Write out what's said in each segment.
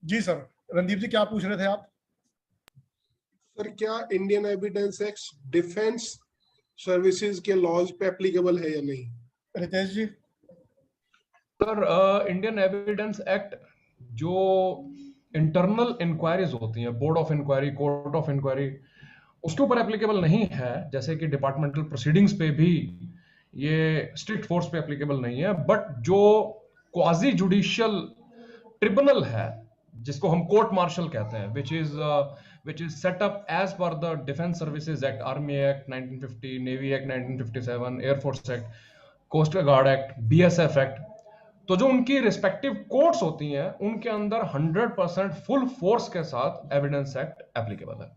जी sir. Randeep जी क्या पूछ रहे थे आप? सर क्या Indian evidence act defence services के लॉज पे एप्लीकेबल है या नहीं? Ritesh ji. Sir Indian evidence act जो इंटरनल इंक्वायरीज होती हैं, board of inquiry, court of inquiry, उसके ऊपर एप्लीकेबल नहीं है। जैसे कि डिपार्टमेंटल प्रोसीडिंग्स पे भी ये स्ट्रिक्ट फोर्स पे एप्लीकेबल नहीं है। बट जो क्वाजी जुडिशियल ट्रिब्यूनल है, जिसको हम कोर्ट मार्शल कहते हैं, which is set up as per the Defense Services Act, Army Act 1950, Navy Act 1957, Air Force Act, coast guard act, BSF act, तो जो उनकी रिस्पेक्टिव कोर्ट्स होती हैं उनके अंदर 100% फुल फोर्स के साथ एविडेंस एक्ट एप्लीकेबल है।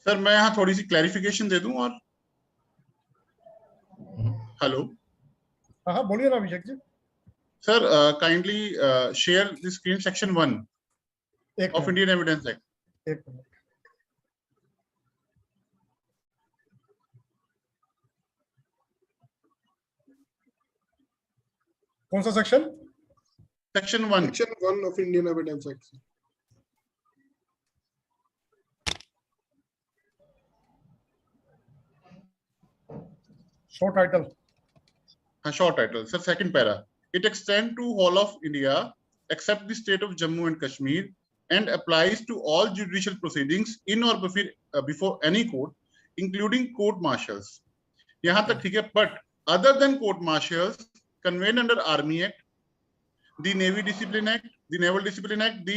सर मैं यहाँ थोड़ी सी क्लैरिफिकेशन दे दूं और हेलो। हाँ बोलिए ना Abhishek ji. Sir kindly share the screen section 1 of Indian evidence act. एक मिनट। कौन सा section? Section 1 of Indian evidence act. Short title. हाँ short title sir, second para. It extend to whole of India except the state of Jammu and Kashmir and applies to all judicial proceedings in or before any court, including court martials. यहाँ तक ठीक है, but other than court martials convened under Army Act, the Navy Discipline Act, the Naval Discipline Act, the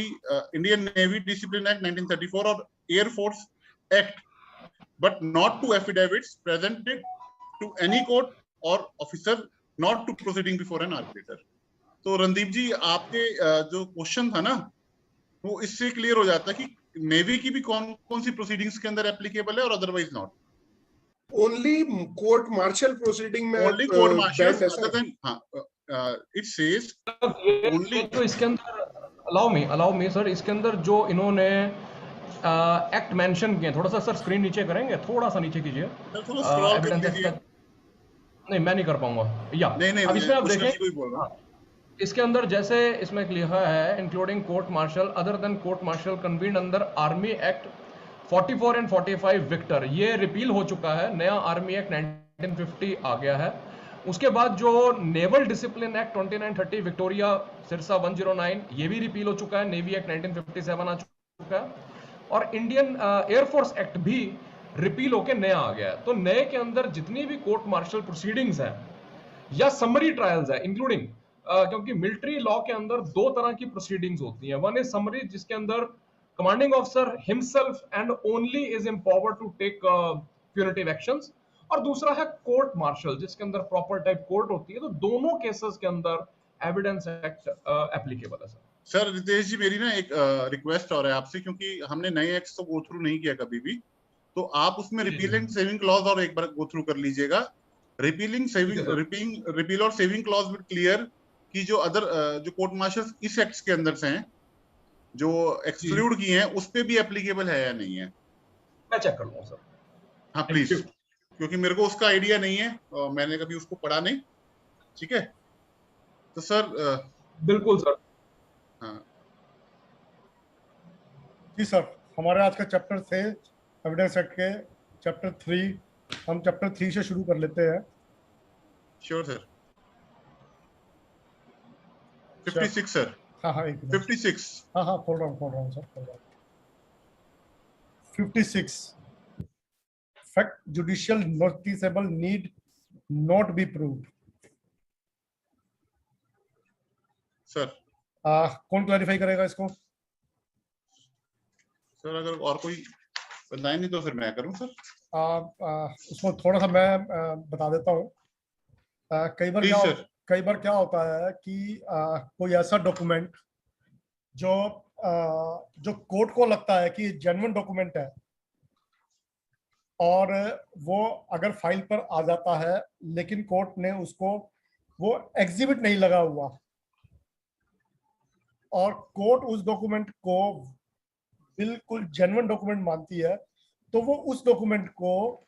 Indian Navy Discipline Act 1934 or Air Force Act, but not to affidavits presented to any court or officer, not to proceeding before an arbitrator. तो रणदीप जी आपके जो question था ना, वो इससे clear हो जाता है कि नेवी की भी कौन कौन सी प्रोसीडिंग्स के अंदर एप्लीकेबल है और otherwise not. Only court martial proceeding में only court martial other than it says only. तो इसके अंदर अलाउ मी सर, इसके अंदर जो इन्होंने एक्ट मेंशन किए, थोड़ा सा सर स्क्रीन नीचे करेंगे, थोड़ा सा नीचे कीजिए। नहीं मैं नहीं कर पाऊंगा या नहीं, अब इसमें आप देखें इसके अंदर जैसे इसमें लिखा है including court martial other than court martial convened under army act 44 and 45 victor, ये रिपील हो चुका है, नया आर्मी एक्ट 1950 आ गया है। उसके बाद जो naval discipline act 2930 Victoria Sirsa 109, ये भी रिपील हो चुका है, नेवी एक्ट 1957 आ चुका है, और इंडियन एयरफोर्स एक्ट भी रिपील होके नया आ गया है। तो नए के अंदर जितनी भी कोर्ट मार्शल प्रोसीडिंग्स हैं या समरी ट्रायल्स है इंक्लूडिंग, क्योंकि मिलिट्री लॉ के अंदर दो तरह की प्रोसीडिंग्स होती हैं। वन इज समरी, जिसके अंदर commanding officer himself and only is empowered to take punitive actions, और दूसरा है कोर्ट मार्शल, जिसके अंदर प्रॉपर टाइप कोर्ट होती है। तो दोनों केसेस के अंदर एविडेंस एक्ट एप्लीकेबल है सर। सर रितेश जी मेरी ना एक रिक्वेस्ट और है आपसे, क्योंकि हमने नए एक्ट्स तो गो थ्रू नहीं किया कभी भी, तो आप उसमें रिपील एंड सेविंग क्लॉज और एक बार गो थ्रू कर लीजिएगा। रिपील और सेविंग क्लॉज विल क्लियर कि जो अदर जो कोर्ट मार्शल इस एक्ट के अंदर से हैं जो एक्सक्लूड किए हैं उस पे भी एप्लीकेबल है या नहीं है। मैं चेक कर लूंगा सर। हाँ प्लीज, क्योंकि मेरे को उसका आइडिया नहीं है, मैंने कभी उसको पढ़ा नहीं। ठीक है तो सर बिल्कुल सर। हाँ जी सर, हमारे आज का चैप्टर थे एविडेंस एक्ट के चैप्टर 3, हम चैप्टर 3 से शुरू कर लेते हैं। Sure sir. 56 सर। हाँ 56 हाँ खोल रहा हूँ sir. 56 fact judicial noticeable need not be proved. Sir कौन क्लैरिफाई करेगा इसको? सर अगर और कोई बताए नहीं तो फिर मैं करूं सर। उसको थोड़ा सा मैं बता देता हूँ। कई बार क्या होता है कि कोई ऐसा डॉक्यूमेंट जो कोर्ट को लगता है कि जेन्युइन डॉक्यूमेंट है और वो अगर फाइल पर आ जाता है, लेकिन कोर्ट ने उसको वो एग्जिबिट नहीं लगा हुआ और कोर्ट उस डॉक्यूमेंट को बिल्कुल जेन्युइन डॉक्यूमेंट मानती है, तो वो उस डॉक्यूमेंट को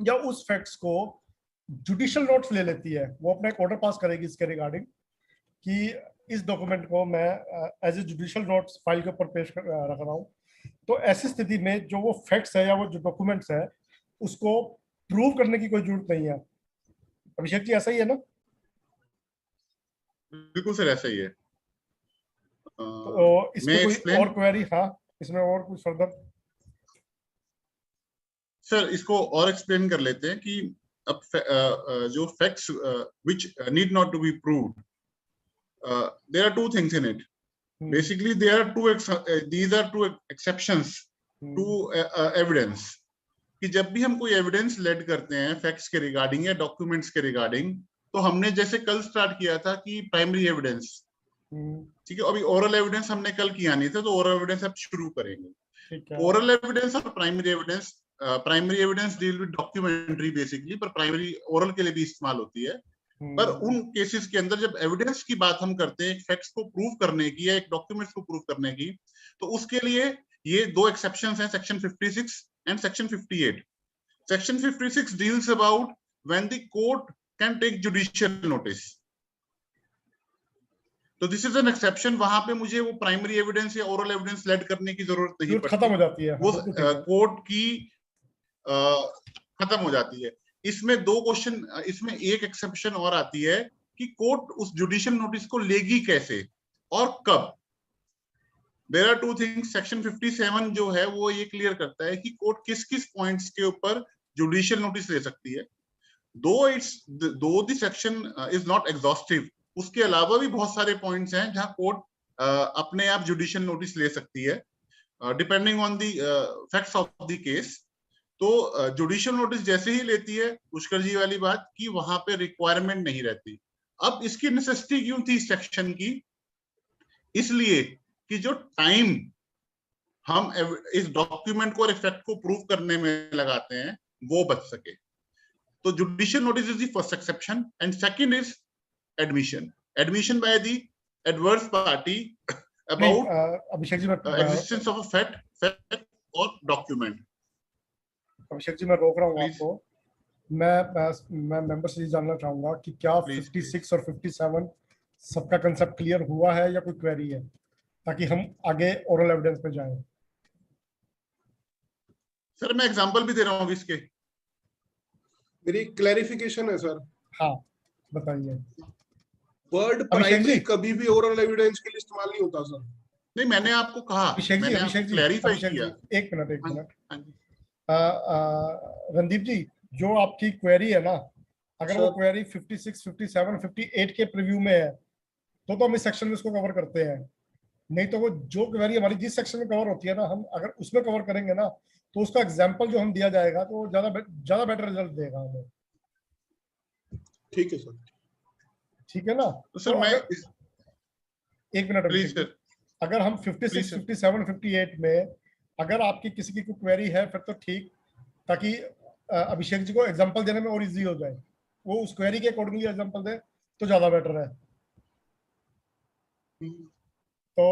या उस फैक्ट्स को जुडिशियल नोट्स ले लेती है। वो अपना एक ऑर्डर पास करेगी इसके रिगार्डिंग कि इस डॉक्यूमेंट को मैं as a judicial notes file के ऊपर रख रहा हूँ, तो ऐसी स्थिति में जो वो फैक्ट्स है या वो जो डॉक्यूमेंट्स है उसको प्रूव करने की कोई जरूरत नहीं है। अभिषेक जी ऐसा ही है ना? बिल्कुल सर ऐसा ही है। तो इसमें कोई और क्वेरी? हाँ, इसमें और कुछ फर्दर? सर इसको और एक्सप्लेन कर लेते हैं कि अब जो facts which need not to be proved, there are two things in it. Basically there are these are two exceptions to evidence, कि जब भी हम कोई एविडेंस लेड करते हैं फैक्ट्स के रिगार्डिंग या डॉक्यूमेंट्स के रिगार्डिंग, तो हमने जैसे कल स्टार्ट किया था कि प्राइमरी एविडेंस, ठीक है, अभी ओरल एविडेंस हमने कल किया नहीं था, तो ओरल एविडेंस अब शुरू करेंगे। ओरल एविडेंस और primary evidence deal with documentary basically, पर प्राइमरी ओरल के लिए भी इस्तेमाल होती है। पर उन केसेस के अंदर जब एविडेंस की बात हम करते हैं, एक फैक्ट्स को प्रूव करने की या एक डॉक्यूमेंट्स को प्रूव करने की, तो उसके लिए ये दो एक्सेप्शंस हैं, section 56 and section 58। Section 56 deals about when the court can take judicial notice, तो दिस इज एन एक्सेप्शन। वहां पे मुझे वो प्राइमरी एविडेंस या ओरल एविडेंस लेड करने की जरूरत नहीं पड़ती, खत्म हो जाती है, वो कोर्ट की खत्म हो जाती है। इसमें दो क्वेश्चन, इसमें एक एक्सेप्शन और आती है कि कोर्ट उस जुडिशियल नोटिस को लेगी कैसे और कब। There are two things. Section 57 जो है वो ये क्लियर करता है कि कोर्ट किस किस पॉइंट्स के ऊपर जुडिशियल नोटिस ले सकती है। दो the section is not exhaustive, उसके अलावा भी बहुत सारे पॉइंट्स हैं जहां कोर्ट अपने आप जुडिशियल नोटिस ले सकती है, depending on the facts of the case. तो जुडिशियल नोटिस जैसे ही लेती है, पुष्कर जी वाली बात कि वहां पे रिक्वायरमेंट नहीं रहती। अब इसकी नेसेसिटी क्यों थी सेक्शन की? इसलिए कि जो टाइम हम इस डॉक्यूमेंट को और इफेक्ट को प्रूव करने में लगाते हैं वो बच सके। तो judicial notice is the first exception, and second is admission by the adverse party about Abhishek ji existence of a fact or document। Abhishek ji मैं रोक रहा हूँ आपको। मैं मेंबर से जानना चाहूंगा कि क्या 56 और 57 सबका कंसेप्ट क्लियर हुआ है या कोई क्वेरी है, ताकि हम आगे ओरल एविडेंस पे जाएं। सर मैं एग्जांपल भी दे रहा हूँ इसके। मेरी क्लैरिफिकेशन है सर। हाँ बताइए। वर्ड प्राइमरी कभी भी ओरल एविडेंस के लिए इस्तेमाल नहीं होता सर। नहीं, मैंने आपको कहा, अभिषेक जी क्लैरिफाई किया। एक मिनट रणदीप जी, जो आपकी क्वेरी है ना, अगर वो क्वेरी 56, 57, 58 के प्रीव्यू में है तो हम इस सेक्शन में उसको कवर करते हैं। नहीं तो वो जो क्वेरी हमारी जिस सेक्शन में कवर होती है ना, हम अगर उसमें कवर करेंगे ना तो उसका एग्जांपल जो हम दिया जाएगा तो ज्यादा बेटर रिजल्ट देगा हमें। ठीक है सर। ठीक है ना? तो सर मैं एक मिनट प्लीज सर, अगर हम 56, 57, 58 में अगर आपकी किसी की कोई क्वेरी है फिर तो ठीक, ताकि अभिषेक जी को एग्जांपल देने में और इजी हो जाए, वो उस क्वेरी के अकॉर्डिंगली एग्जांपल दे तो ज्यादा बेटर है। तो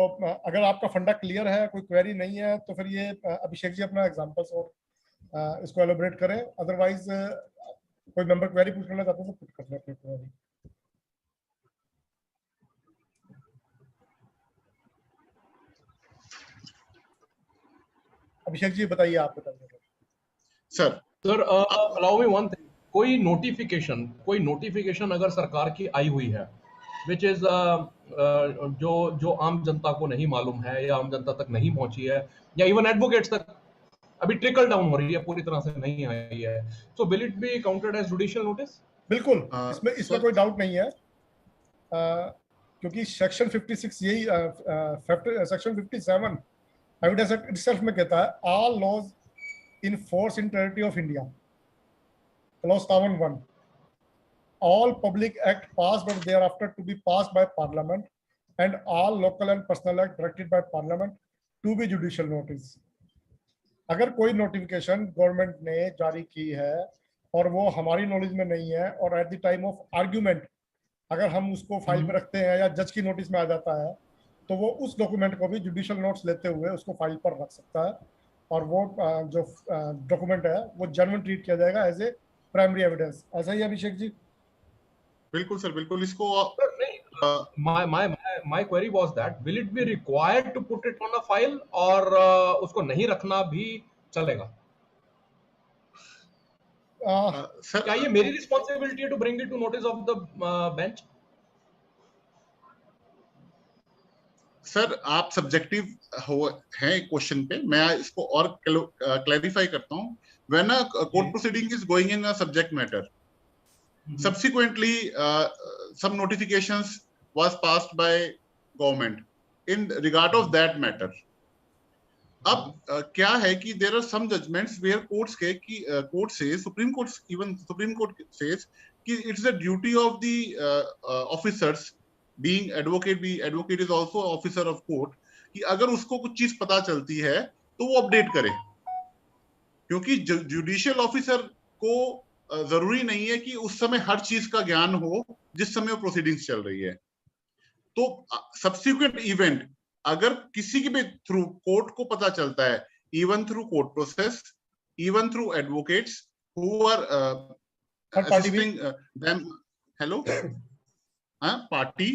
अगर आपका फंडा क्लियर है, कोई क्वेरी नहीं है, तो फिर ये अभिषेक जी अपना एग्जांपल्स और इसको एलोबरेट करें। अदरवाइज कोई मेंबर क्वेरी पूछ करना चाहते हैं तो पुट कर लें अपनी क्वेरी। अभिषेक जी बताइए, आप बताइए sir. Allow me one thing, कोई नोटिफिकेशन अगर सरकार की आई हुई है विच इज जो आम जनता को नहीं मालूम है या आम जनता तक नहीं पहुंची है या इवन एडवोकेट्स तक अभी ट्रिकल डाउन हो रही है, पूरी तरह से नहीं आई है, so will it be counted as judicial notice? बिल्कुल, इसमें कोई डाउट नहीं है, क्योंकि सेक्शन 56 यही सेक्शन 57 एविडेंस एक्ट इटसेल्फ में कहता है all laws in force in territory of India, clause 1, all public act passed or thereafter to be passed by parliament and all local and personal act directed by parliament to be judicial notice। अगर कोई notification government ने जारी की है और वो हमारी knowledge में नहीं है और at the time of argument अगर हम उसको फाइल पे रखते हैं या जज की नोटिस में आ जाता है, तो वो उस डॉक्यूमेंट को भी जुडिशियल नोट्स लेते हुए उसको फाइल पर रख सकता है और वो जो डॉक्यूमेंट है वो जेन्युइन ट्रीट किया जाएगा एज ए प्राइमरी एविडेंस। ऐसा ही अभिषेक जी? बिल्कुल सर, बिल्कुल। इसको my query was that will it be required to put it on a file और उसको नहीं रखना भी चलेगा? सर क्या ये मेरी रिस्पॉन्सिबिलिटी है to bring it to notice of the bench? Sir आप सब्जेक्टिव हो हैं क्वेश्चन पे, मैं इसको और क्लैरिफाई करता हूं. When a court proceeding is going in a subject matter, subsequently some notifications was passed by government in regard of that matter. अब क्या है कि there are some judgments where courts के कि court says, Supreme Court, even Supreme Court says कि it's the duty of the officers, being advocate is also officer of court, कि अगर उसको कुछ चीज पता चलती है तो वो अपडेट करे, क्योंकि जुडिशियल ऑफिसर को जरूरी नहीं है कि उस समय हर चीज का ज्ञान हो जिस समय वो प्रोसीडिंग्स चल रही है. तो सब्सिक्वेंट इवेंट अगर किसी के भी थ्रू कोर्ट को पता चलता है, even through court process, even through advocates who are assisting them, hello party,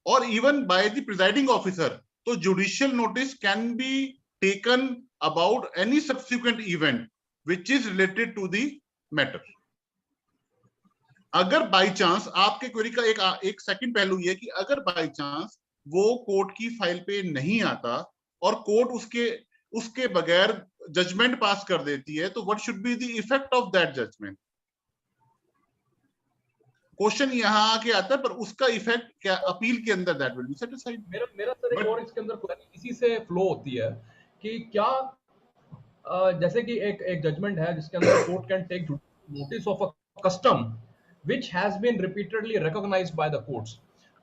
और even by the presiding officer, तो judicial notice can be taken about any subsequent event which is related to the matter. अगर by chance आपके query का एक second पहलू ये कि अगर बाई चांस वो कोर्ट की फाइल पे नहीं आता और कोर्ट उसके बगैर जजमेंट पास कर देती है, तो what should be the effect of that judgment? Question यहाँ आके आता है, पर उसका इफेक्ट क्या अपील के अंदर दैट विल बी सेटिस्फाइड. मेरा सर एक और इसके अंदर क्वेरी इसी से फ्लो होती है कि क्या जैसे कि एक जजमेंट है जिसके अंदर court can take notice of a custom which has been repeatedly recognised by the courts,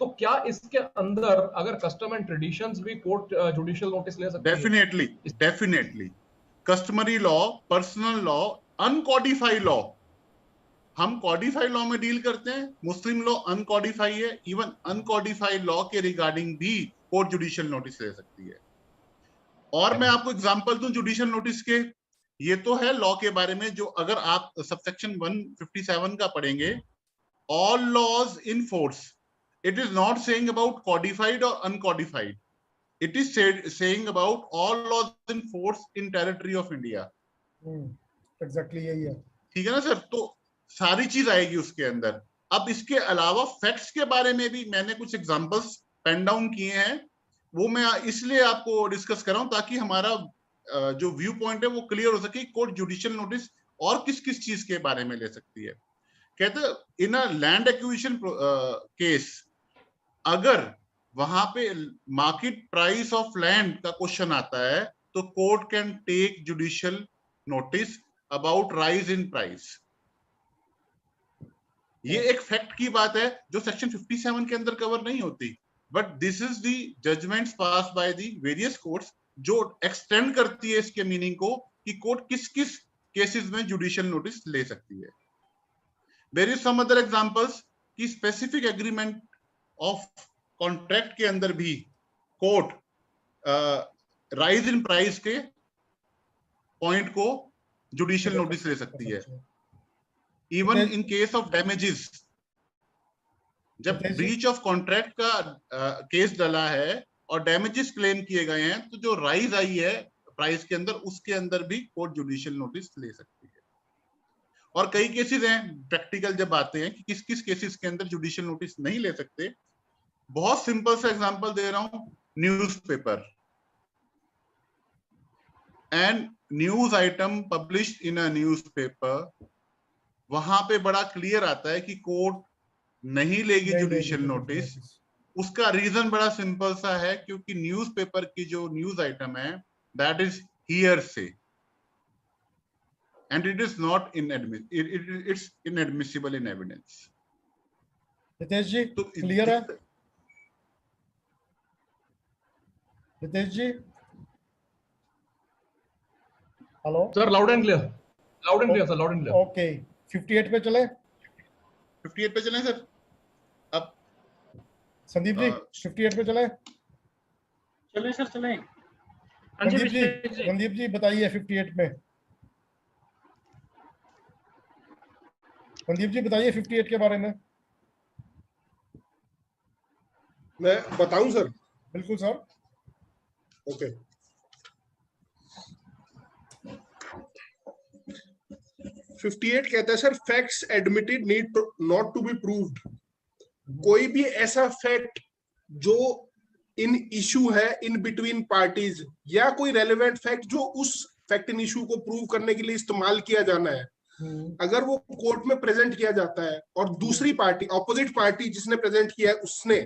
तो क्या इसके अंदर अगर कस्टम एंड ट्रेडिशंस भी कोर्ट जुडिशियल नोटिस ले सकती है? Definitely customary law, personal law, uncodified law, हम कॉडिफाइड लॉ में डील करते हैं, मुस्लिम लॉ अनकॉडिफाइड है, इवन अनकॉडिफाइड लॉ के रिगार्डिंग भी कोर्ट जुडिशियल नोटिस ले सकती है. और मैं आपको एग्जांपल दूं जुडिशियल नोटिस के, ये तो है लॉ के बारे में, जो अगर आप सबसेक्शन 157 का पढ़ेंगे, all laws in force, it is not saying about codified और uncodified, it is saying about all laws in force in territory of India. Exactly यही है. ठीक है ना सर? तो सारी चीज आएगी उसके अंदर. अब इसके अलावा फैक्ट्स के बारे में भी मैंने कुछ एग्जांपल्स पेन डाउन किए हैं, वो मैं इसलिए आपको डिस्कस कर रहा हूं ताकि हमारा जो व्यू पॉइंट है वो क्लियर हो सके. कोर्ट जुडिशियल नोटिस और किस किस चीज के बारे में ले सकती है. कहते in a land acquisition case, अगर वहां पे मार्केट प्राइस ऑफ लैंड का क्वेश्चन आता है, तो court can take judicial notice about rise in price. ये एक फैक्ट की बात है जो सेक्शन 57 के अंदर कवर नहीं होती, but this is the judgments pass by the various courts जो एक्सटेंड करती है इसके मीनिंग को कि कोर्ट किस किस केसेस में जुडिशियल नोटिस ले सकती है. There is some other examples कि स्पेसिफिक एग्रीमेंट ऑफ कॉन्ट्रैक्ट के अंदर भी कोर्ट राइज इन प्राइस के पॉइंट को जुडिशियल नोटिस ले सकती है. Even in case of damages, जब ब्रीच ऑफ कॉन्ट्रैक्ट का केस डला है और डैमेजेस क्लेम किए गए हैं, तो जो राइज आई है प्राइस के अंदर, उसके अंदर भी कोर्ट जुडिशियल नोटिस ले सकती है. और कई केसेस हैं प्रैक्टिकल जब आते हैं कि किस किस केसेस के अंदर जुडिशियल नोटिस नहीं ले सकते. बहुत सिंपल सा एग्जांपल दे रहा हूं, newspaper and news item published in a newspaper, वहां पे बड़ा क्लियर आता है कि कोर्ट नहीं लेगी जुडिशियल नोटिस. उसका रीजन बड़ा सिंपल सा है, क्योंकि न्यूज़पेपर की जो न्यूज आइटम है that is hearsay and it is not it's inadmissible in evidence. Ritesh ji तो क्लियर है? Ritesh ji hello sir loud and clear, sir, loud and clear. Okay 58 पे चले. 58 पे चलें सर. अब संदीप जी 58 पे चले. चलें सर, चलें. संदीप जी बताइए 58 में. संदीप जी बताइए 58 के बारे में. मैं बताऊं सर? बिल्कुल सर। ओके। 58 कहता है sir, facts admitted need not to be proved. कोई भी ऐसा फैक्ट जो इन इशू है इन बिटवीन पार्टीज, या कोई रेलेवेंट फैक्ट जो उस फैक्ट इन इशू को प्रूव करने के लिए इस्तेमाल किया जाना है, अगर वो कोर्ट में प्रेजेंट किया जाता है और दूसरी पार्टी, ऑपोजिट पार्टी जिसने प्रेजेंट किया है, उसने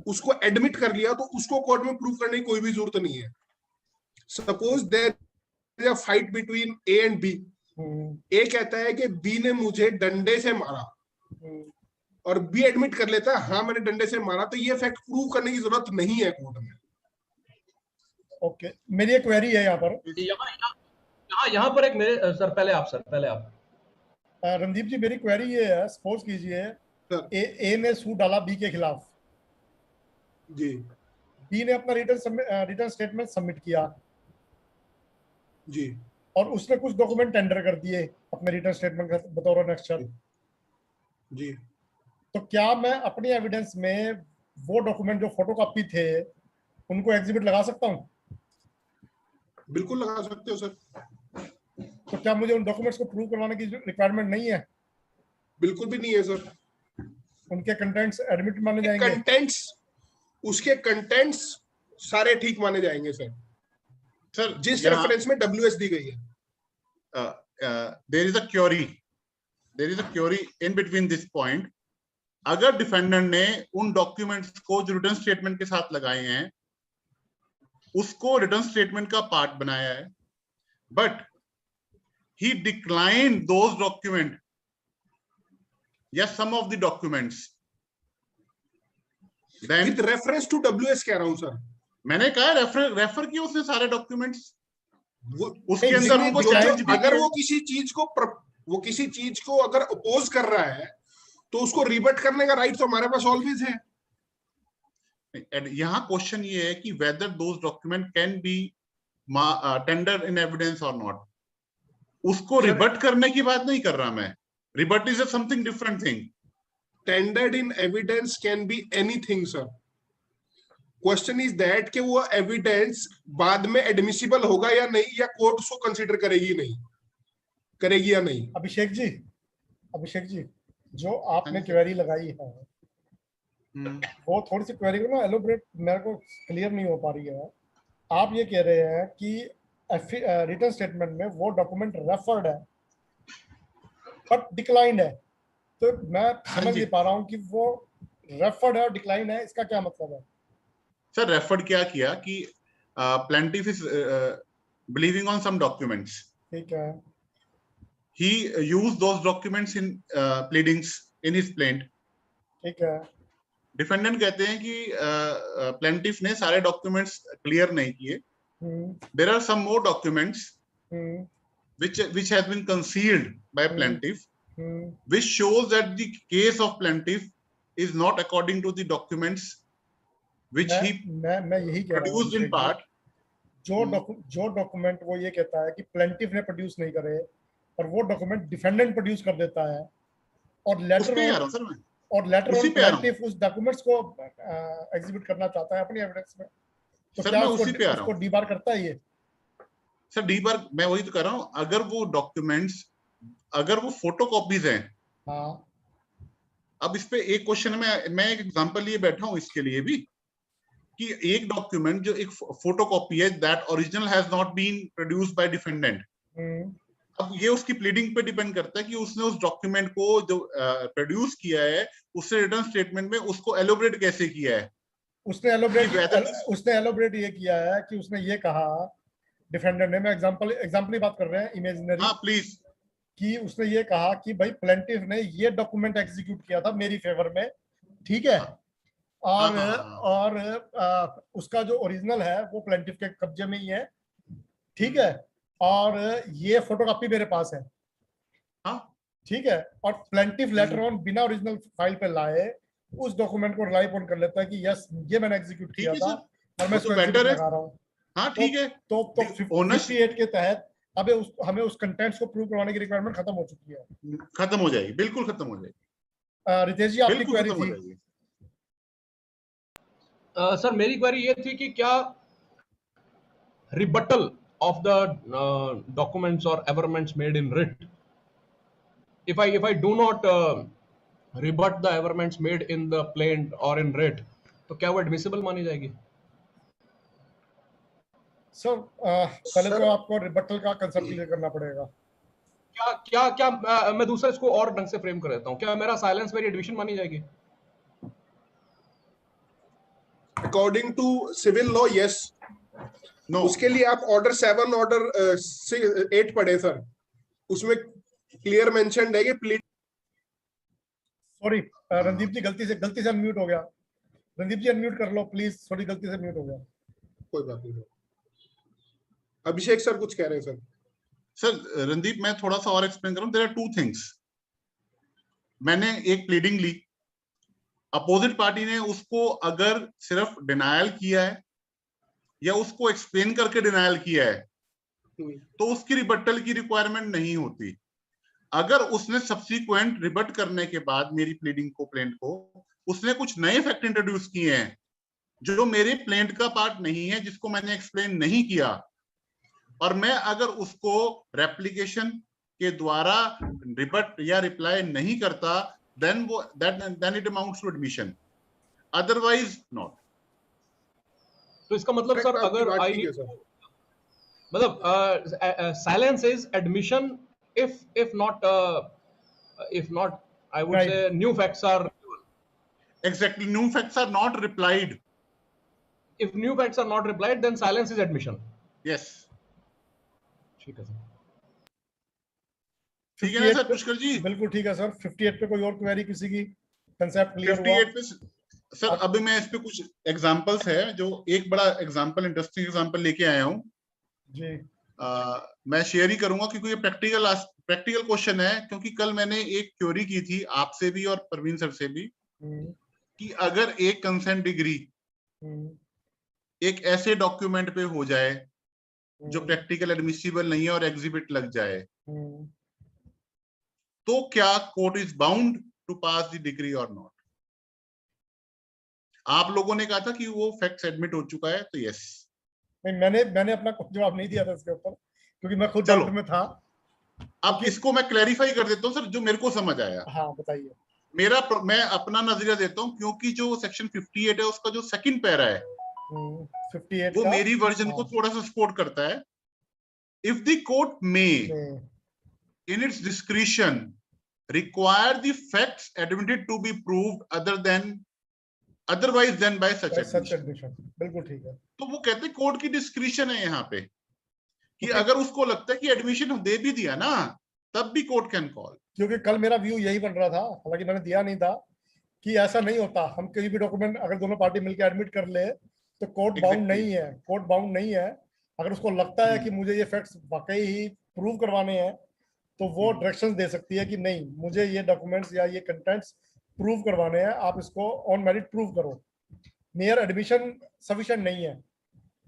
उसको एडमिट कर लिया, तो उसको कोर्ट में प्रूव करने की कोई भी जरूरत नहीं है। Suppose there is a fight between A and B. A कहता है कि बी ने मुझे डंडे से मारा, और बी एडमिट कर लेता है हाँ मैंने डंडे से मारा, तो ये फैक्ट प्रूव करने की जरूरत नहीं है कोर्ट में। ओके, मेरी एक क्वेरी है यहाँ पर। यहाँ पर एक मेरे सर पहले आप रणदीप जी, मेरी क्वेरी ये है, सपोज कीजिए ए ने सूट डाला बी के खिलाफ जी। बी ने अपना रिटर्न स्टेटमेंट सबमिट किया जी। और उसने कुछ डॉक्यूमेंट टेंडर कर दिए अपने रिटर्न स्टेटमेंट का बतौर नेक्स्ट। जी। तो क्या मैं अपनी एविडेंस में वो डॉक्यूमेंट जो फोटोकॉपी थे उनको एग्जिबिट लगा सकता हूँ? बिल्कुल लगा सकते हो सर। तो क्या मुझे उन डॉक्यूमेंट्स को प्रूव करवाने की रिक्वायरमेंट नहीं है? बिल्कुल भी नहीं है सर। उनके कंटेंट्स एडमिट माने जाएंगे? उसके कंटेंट्स सारे ठीक माने जाएंगे सर। सर जिस रेफरेंस में WS दी गई है। There is a query in between this point. अगर डिफेंडेंट ने उन डॉक्यूमेंट्स को जो रिटर्न स्टेटमेंट के साथ लगाए हैं उसको रिटर्न स्टेटमेंट का पार्ट बनाया है, but he declined those document, yes, some of the documents, then with reference to WS कह रहा हूं सर। मैंने कहा रेफर किया उसने सारे डॉक्यूमेंट्स, उसके अंदर अगर वो किसी चीज को अगर अपोज कर रहा है तो उसको रिबट करने का राइट तो हमारे पास ऑलवेज है। यहाँ क्वेश्चन ये है कि whether those document can be tendered in evidence or not। उसको रिबट करने की बात नहीं कर रहा मैं। रिबट is something different thing. Tendered in evidence can be anything sir. Question is that कि वो एविडेंस बाद में एडमिसिबल होगा या नहीं, या कोर्ट उसको कंसीडर करेगी या नहीं। अभिषेक जी जो आपने क्वेरी लगाई है वो थोड़ी सी क्वेरी को ना एलोबरेट, मेरे को क्लियर नहीं हो पा रही है। आप ये कह रहे हैं कि रिटर्न स्टेटमेंट में वो डॉक्यूमेंट रेफर्ड है बट डिक्लाइंड है, तो मैं समझ नहीं पा रहा हूं कि वो रेफर्ड है और डिक्लाइंड है, इसका क्या मतलब है? सर रेफर्ड क्या किया कि plaintiff is believing on some documents, ठीक है, he used those documents in pleadings in his plaint, ठीक है। डिफेंडेंट कहते हैं कि प्लेंटिफ ने सारे डॉक्यूमेंट्स क्लियर नहीं किए। There are some more documents which has been concealed by plaintiff, which shows that the case of plaintiff is not according to the documents which he मैं यही कह रहा हूं produced in part। जो document वो ये कहता है कि प्लेंटिफ ने प्रोड्यूस नहीं करे और वो डॉक्यूमेंट डिफेंडेंट प्रोड्यूस कर देता है और लेटर ऑन प्लेंटिफ उस डॉक्यूमेंट्स को एग्जिबिट करना चाहता है अपनी एविडेंस में, तो सर क्या मैं उसी पे आ रहा उसको डीबार करता है ये? सर डीबार मैं वही तो कर रहा हूं। अगर वो डॉक्यूमेंट्स, अगर वो फोटोकॉपीज हैं, हाँ। अब इस पे एक क्वेश्चन में मैं एक एग्जांपल लिए बैठा हूं इसके लिए भी कि एक डॉक्यूमेंट जो एक फोटोकॉपी है, that original has not been produced by defendant. अब ये उसकी प्लीडिंग पे डिपेंड करता है कि उसने उस डॉक्यूमेंट को जो प्रोड्यूस किया है उससे रिटर्न स्टेटमेंट में उसको एलोबरेट कैसे किया है। उसने एलोबरेट ये किया है कि उसने ये कहा, डिफेंडेंट ने, मैं एग्जांपल की बात कर रहे हैं इमेजिनरी, हाँ प्लीज, कि उसने ये कहा कि भाई प्लेंटिफ ने ये डॉक्यूमेंट एग्जीक्यूट किया था मेरी फेवर में, ठीक है, और उसका जो ओरिजिनल है वो प्लेंटिफ के कब्जे में ही है, ठीक है, और ये फोटोकॉपी मेरे पास है, ठीक है, और प्लेंटिफ लेटर ऑन बिना ओरिजिनल फाइल पे लाए उस डॉक्यूमेंट को रिलाई ऑन कर लेता है कि यस ये मैंने एग्जीक्यूट किया था और मैं इसको एग्जीक्यूट लगा रहा हूं। हाँ ठीक है, तो 58 के तहत अब हमें उस कंटेंट्स को प्रूव करवाने की रिक्वायरमेंट खत्म हो चुकी है, खत्म हो जाएगी, बिल्कुल खत्म हो जाएगी। रितेश जी आपकी क्वेरी थी। सर मेरी क्वेरी ये थी कि क्या rebuttal of the documents or averments made in writ, if I do not rebut the averments made in the plaint or in writ, तो क्या वो admissible मानी जाएगी? सर पहले Sir, तो आपको रिबटल का कंसेप्ट क्लियर करना पड़ेगा। क्या क्या क्या मैं दूसरा इसको और ढंग से फ्रेम कर देता हूँ, क्या मेरा साइलेंस मेरी एडमिशन मानी जाएगी? according to civil law, yes. No. उसके लिए आप ऑर्डर 7 ऑर्डर 8 पढ़े सर, उसमें क्लियर मेंशन्ड है कि प्लीड। सॉरी रणदीप जी गलती से अनम्यूट हो गया। रणदीप जी अनम्यूट कर लो प्लीज, सॉरी गलती से म्यूट हो गया। कोई बात नहीं सर। अभिषेक सर कुछ कह रहे हैं सर। सर रणदीप, मैं थोड़ा सा और एक्सप्लेन करूं। There are two things. मैंने एक प्लीडिंग ली, अपोजिट पार्टी ने उसको अगर सिर्फ डिनायल किया है या उसको एक्सप्लेन करके डिनायल किया है तो उसकी रिबट्टल की रिक्वायरमेंट नहीं होती। अगर उसने सब्सिक्वेंट रिबट करने के बाद मेरी प्लीडिंग को, प्लेंट को, उसने कुछ नए फैक्ट इंट्रोड्यूस किए हैं जो मेरे प्लेंट का पार्ट नहीं है, जिसको मैंने एक्सप्लेन नहीं किया, और मैं अगर उसको रेप्लिकेशन के द्वारा रिबट या रिप्लाई नहीं करता, then it amounts to admission, otherwise not. तो इसका मतलब सर अगर आई मतलब silence is admission if not I would Right. say new facts are, Exactly, new facts are not replied. if new facts are not replied then silence is admission. Yes. ठीक है sir. ठीक है ना sir Pushkar जी? बिल्कुल ठीक है sir. 58 पे कोई और क्वेरी किसी की? कंसेप्ट क्लियर हुआ? 58 पे सर अभी मैं इस पे कुछ एग्जांपल्स है, जो एक बड़ा एग्जांपल, इंटरेस्टिंग एग्जांपल लेके आया हूँ जी। मैं शेयर ही करूंगा क्योंकि ये प्रैक्टिकल क्वेश्चन है। क्योंकि कल मैंने एक क्वेरी की थी आपसे भी और परवीन सर से भी कि अगर एक कंसेंट डिग्री एक ऐसे डॉक्यूमेंट पे हो जाए जो प्रैक्टिकल एडमिसिबल नहीं है और एग्जिबिट लग जाए, तो क्या court is bound to pass the decree और नॉट? आप लोगों ने कहा था कि वो फैक्ट्स एडमिट हो चुका है, तो यस। नहीं, मैंने अपना जवाब नहीं दिया था इसके ऊपर क्योंकि मैं खुद डाउट में था। अब इसको मैं क्लैरिफाई कर देता हूँ सर, जो मेरे को समझ आया। हाँ बताइए। मैं अपना नजरिया देता हूँ, क्योंकि जो सेक्शन 58 है उसका जो सेकंड पैरा है 58 वो का मेरी वर्जन को थोड़ा सा सपोर्ट करता है। If the court may in its discretion require the facts admitted to be proved otherwise than by such admission. बिल्कुल ठीक है। तो वो कहते हैं कोर्ट की डिस्क्रिशन है यहाँ पे कि अगर उसको लगता है कि एडमिशन दे भी दिया ना, तब भी कोर्ट कैन कॉल। क्योंकि कल मेरा व्यू यही बन रहा था, हालांकि मैंने दिया नहीं था, कि ऐसा नहीं होता। हम कोई भी डॉक्यूमेंट अगर दोनों पार्टी मिलकर एडमिट कर ले तो कोर्ट बाउंड नहीं है। कोर्ट बाउंड नहीं है। अगर उसको लगता है कि मुझे ये फैक्ट्स वाकई ही प्रूव करवाने हैं तो वो डायरेक्शंस दे सकती है कि नहीं, मुझे ये डॉक्यूमेंट्स या ये कंटेंट्स प्रूव करवाने हैं, आप इसको ऑन मेरिट प्रूव करो। मेयर एडमिशन सफिशिएंट नहीं है।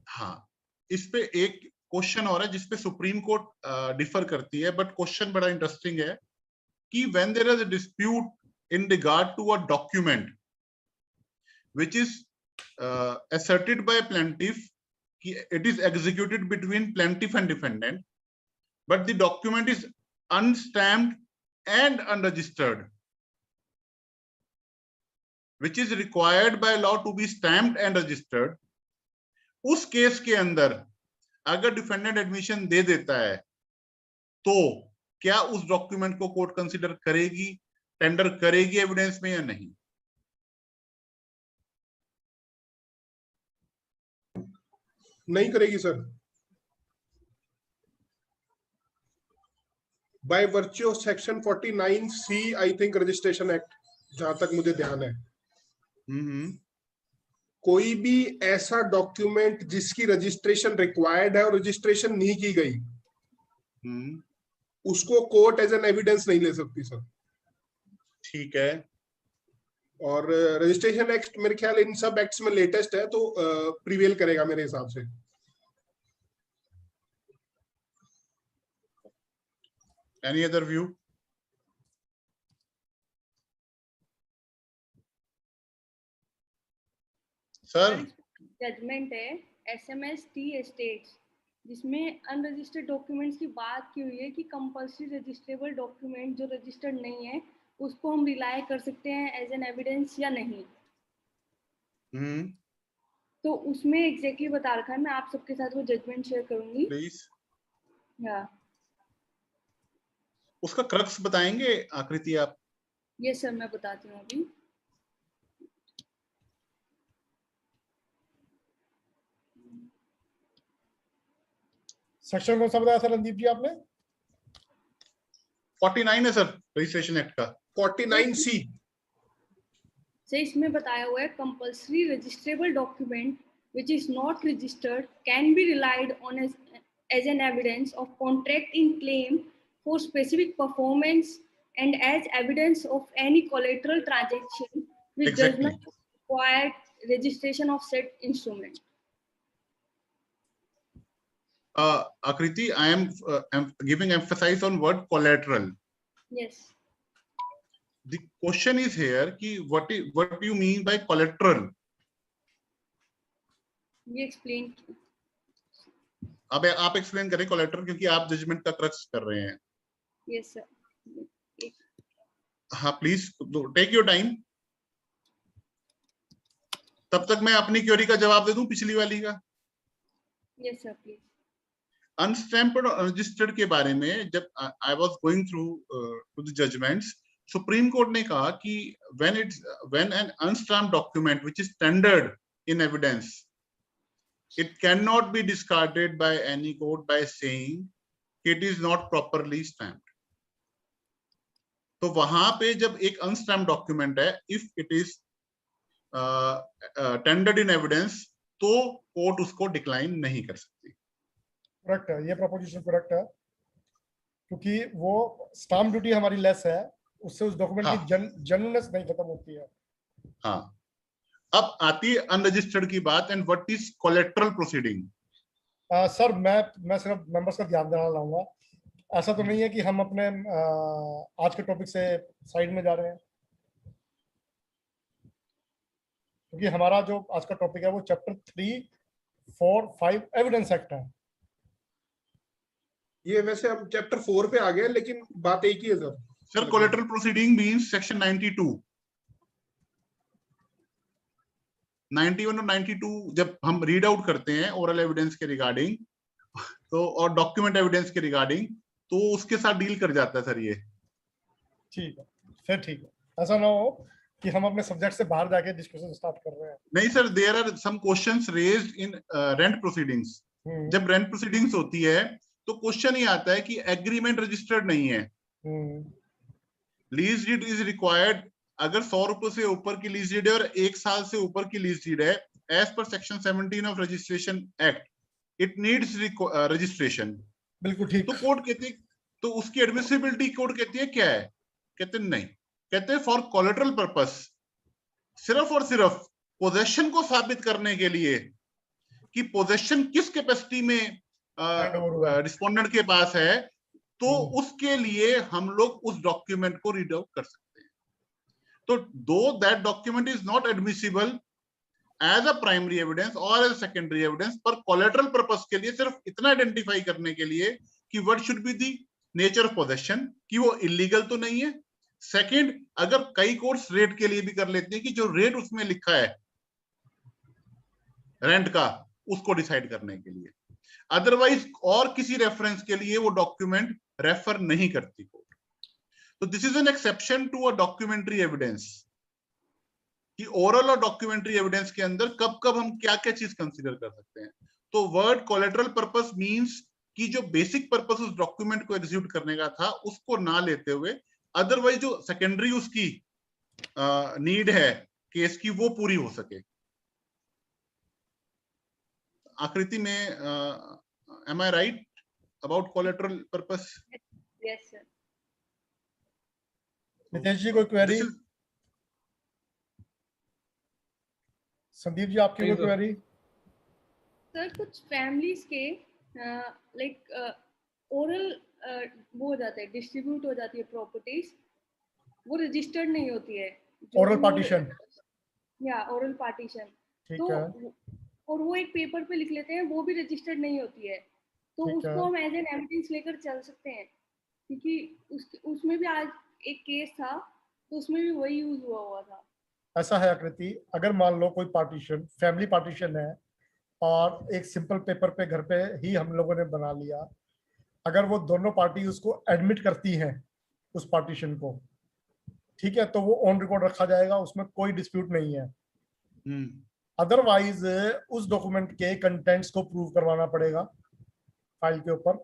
हाँ, इस पे एक क्वेश्चन और है जिसपे सुप्रीम कोर्ट डिफर करती है, बट क्वेश्चन बड़ा इंटरेस्टिंग है कि when there is a dispute in regard to a document which is asserted by plaintiff, it is executed between plaintiff and defendant, but the document is unstamped and unregistered, which is required by law to be stamped and registered. उस case के अंदर अगर defendant admission दे देता है तो क्या उस document को कोर्ट कंसीडर करेगी, टेंडर करेगी एविडेंस में या नहीं? नहीं करेगी sir. By virtue of section 49C I think registration act, जहां तक मुझे ध्यान है, कोई भी ऐसा डॉक्यूमेंट जिसकी रजिस्ट्रेशन रिक्वायर्ड है और रजिस्ट्रेशन नहीं की गई, उसको कोर्ट एज एन एविडेंस नहीं ले सकती सर। ठीक है। और रजिस्ट्रेशन एक्ट मेरे ख्याल इन सब एक्ट्स में लेटेस्ट है, तो प्रिवेल करेगा मेरे हिसाब से। Any other view? Sir judgment है SMS टी एस्टेट्स, जिसमें अनरजिस्टर्ड डॉक्यूमेंट्स की बात की हुई है कि कंपल्सरी रजिस्ट्रेबल डॉक्यूमेंट जो रजिस्टर्ड नहीं है उसको हम रिलाय कर सकते हैं एज एन एविडेंस या नहीं। तो उसमें एग्जैक्टली बता रखा है, मैं आप सबके साथ वो जजमेंट शेयर करूंगी। प्लीज या उसका क्रक्स बताएंगे आकृति आप? यस सर, मैं बताती हूँ अभी। सेक्शन कौन सा बताया सर रणदीप जी आपने? 49 है सर रजिस्ट्रेशन एक्ट का। 49C। से इसमें बताया हुआ है compulsory registrable document which is not registered can be relied on as an evidence of contract in claim for specific performance and as evidence of any collateral transaction which does not require registration of said instrument. Akriti, I am giving emphasis on word collateral. Yes. The question is here कि what do you mean by collateral? ये explain. अब आप explain करें collateral, क्योंकि आप judgement का crux कर रहे हैं। Yes sir. हाँ प्लीज टेक योर टाइम, तब तक मैं अपनी क्वेरी का जवाब दे दूं पिछली वाली का। Yes sir please. अनस्टैम्प्ड और अनरजिस्टर्ड के बारे में जब I was going through to the judgments, supreme court ने कहा कि when an unstamped document which is tendered in evidence, it cannot be discarded by any court by saying it is not properly stamped. तो वहां पे जब एक अनस्टैम्प्ड document है, if it is tendered in evidence, तो कोर्ट उसको decline नहीं कर सकती। करेक्ट है, ये प्रोपोजिशन करेक्ट है, क्योंकि वो स्टाम्प ड्यूटी हमारी लेस है, उससे उस डॉक्यूमेंट की जेन्युइननेस नहीं खत्म होती है। हाँ, अब आती है अनरजिस्टर्ड की बात, and what is collateral proceeding. Sir मैं सिर्फ मेंबर्स का ध्यान देना लाऊंगा, ऐसा तो नहीं है कि हम अपने आज के टॉपिक से साइड में जा रहे हैं, क्योंकि हमारा जो आज का टॉपिक है वो चैप्टर 3, 4, 5 एविडेंस एक्ट है। ये वैसे हम चैप्टर 4 पे आ गए, लेकिन बात एक ही है sir. Sir collateral proceeding means section 92, 91 और 92 जब हम रीड आउट करते हैं ओरल एविडेंस के रिगार्डिंग, तो और डॉक्यूमेंट एविडेंस के रिगार्डिंग, तो उसके साथ डील कर जाता है सर ये। ठीक है, फिर ठीक है, ऐसा ना हो कि हम अपने सब्जेक्ट से बाहर जाके डिस्कशन स्टार्ट कर रहे हैं। नहीं sir, there are some questions raised in rent proceedings. जब रेंट प्रोसीडिंग्स होती है तो क्वेश्चन ही आता है कि एग्रीमेंट रजिस्टर्ड नहीं है, लीज डीड इज रिक्वायर्ड। अगर 100 रुपए से ऊपर की लीज डीड है और 1 साल से ऊपर की लीज डीड है, as per section 17 of registration act, it needs registration. बिल्कुल ठीक। तो कोर्ट कहती है, तो उसकी एडमिसिबिलिटी कोर्ट कहती है क्या है? कहते नहीं, कहते हैं फॉर कोलेटरल पर्पस, सिर्फ और सिर्फ पोजेशन को साबित करने के लिए कि पोजेशन किस कैपेसिटी में रिस्पोंडेंट के पास है, तो उसके लिए हम लोग उस डॉक्यूमेंट को रीड आउट कर सकते हैं। तो दो that document is not admissible as a primary evidence और एज सेकेंडरी एविडेंस, पर कोलेटरल पर्पस के लिए सिर्फ इतना आइडेंटिफाई करने के लिए कि what should be the nature of possession, कि वो इलीगल तो नहीं है। सेकंड, अगर कई कोर्ट्स रेट के लिए भी कर लेते हैं कि जो रेट उसमें लिखा है रेंट का, उसको डिसाइड करने के लिए, अदरवाइज और किसी रेफरेंस के लिए वो डॉक्यूमेंट रेफर नहीं करती कोर्ट। तो this is an exception to a documentary evidence, कि ओरल और डॉक्यूमेंट्री एविडेंस के अंदर कब कब हम क्या क्या चीज कंसीडर कर सकते हैं। तो वर्ड कोलेटरल पर्पस मींस कि जो बेसिक पर्पस उस डॉक्यूमेंट को एग्जीक्यूट करने का था उसको ना लेते हुए, अदरवाइज जो सेकेंडरी उसकी नीड है केस की, वो पूरी हो सके। आकृति में am I right about collateral purpose? Yes sir. Nitesh ji कोई क्वेरी? संदीप जी आपकी कोई क्वेरी? सर कुछ फैमिलीज के लाइक ओरल वो हो जाता है, डिस्ट्रीब्यूट हो जाती है प्रॉपर्टीज, वो रजिस्टर्ड नहीं होती है। Oral partition. या ओरल पार्टीशन, ठीक तो है, और वो एक पेपर पे लिख लेते हैं, वो भी रजिस्टर्ड नहीं होती है, तो ठीक उसको है। हम एज एन एविडेंस लेकर चल सकते हैं, क्योंकि उसमें भी आज एक केस था, तो उसमें भी वही यूज हुआ था। ऐसा है आकृति, अगर मान लो कोई पार्टीशन, फैमिली पार्टीशन है, और एक सिंपल पेपर पे घर पे ही हम लोगों ने बना लिया, अगर वो दोनों पार्टी उसको एडमिट करती हैं उस पार्टीशन को, ठीक है, तो वो ऑन रिकॉर्ड रखा जाएगा, उसमें कोई डिस्प्यूट नहीं है। अदरवाइज उस डॉक्यूमेंट के कंटेंट्स को प्रूव करवाना पड़ेगा फाइल के ऊपर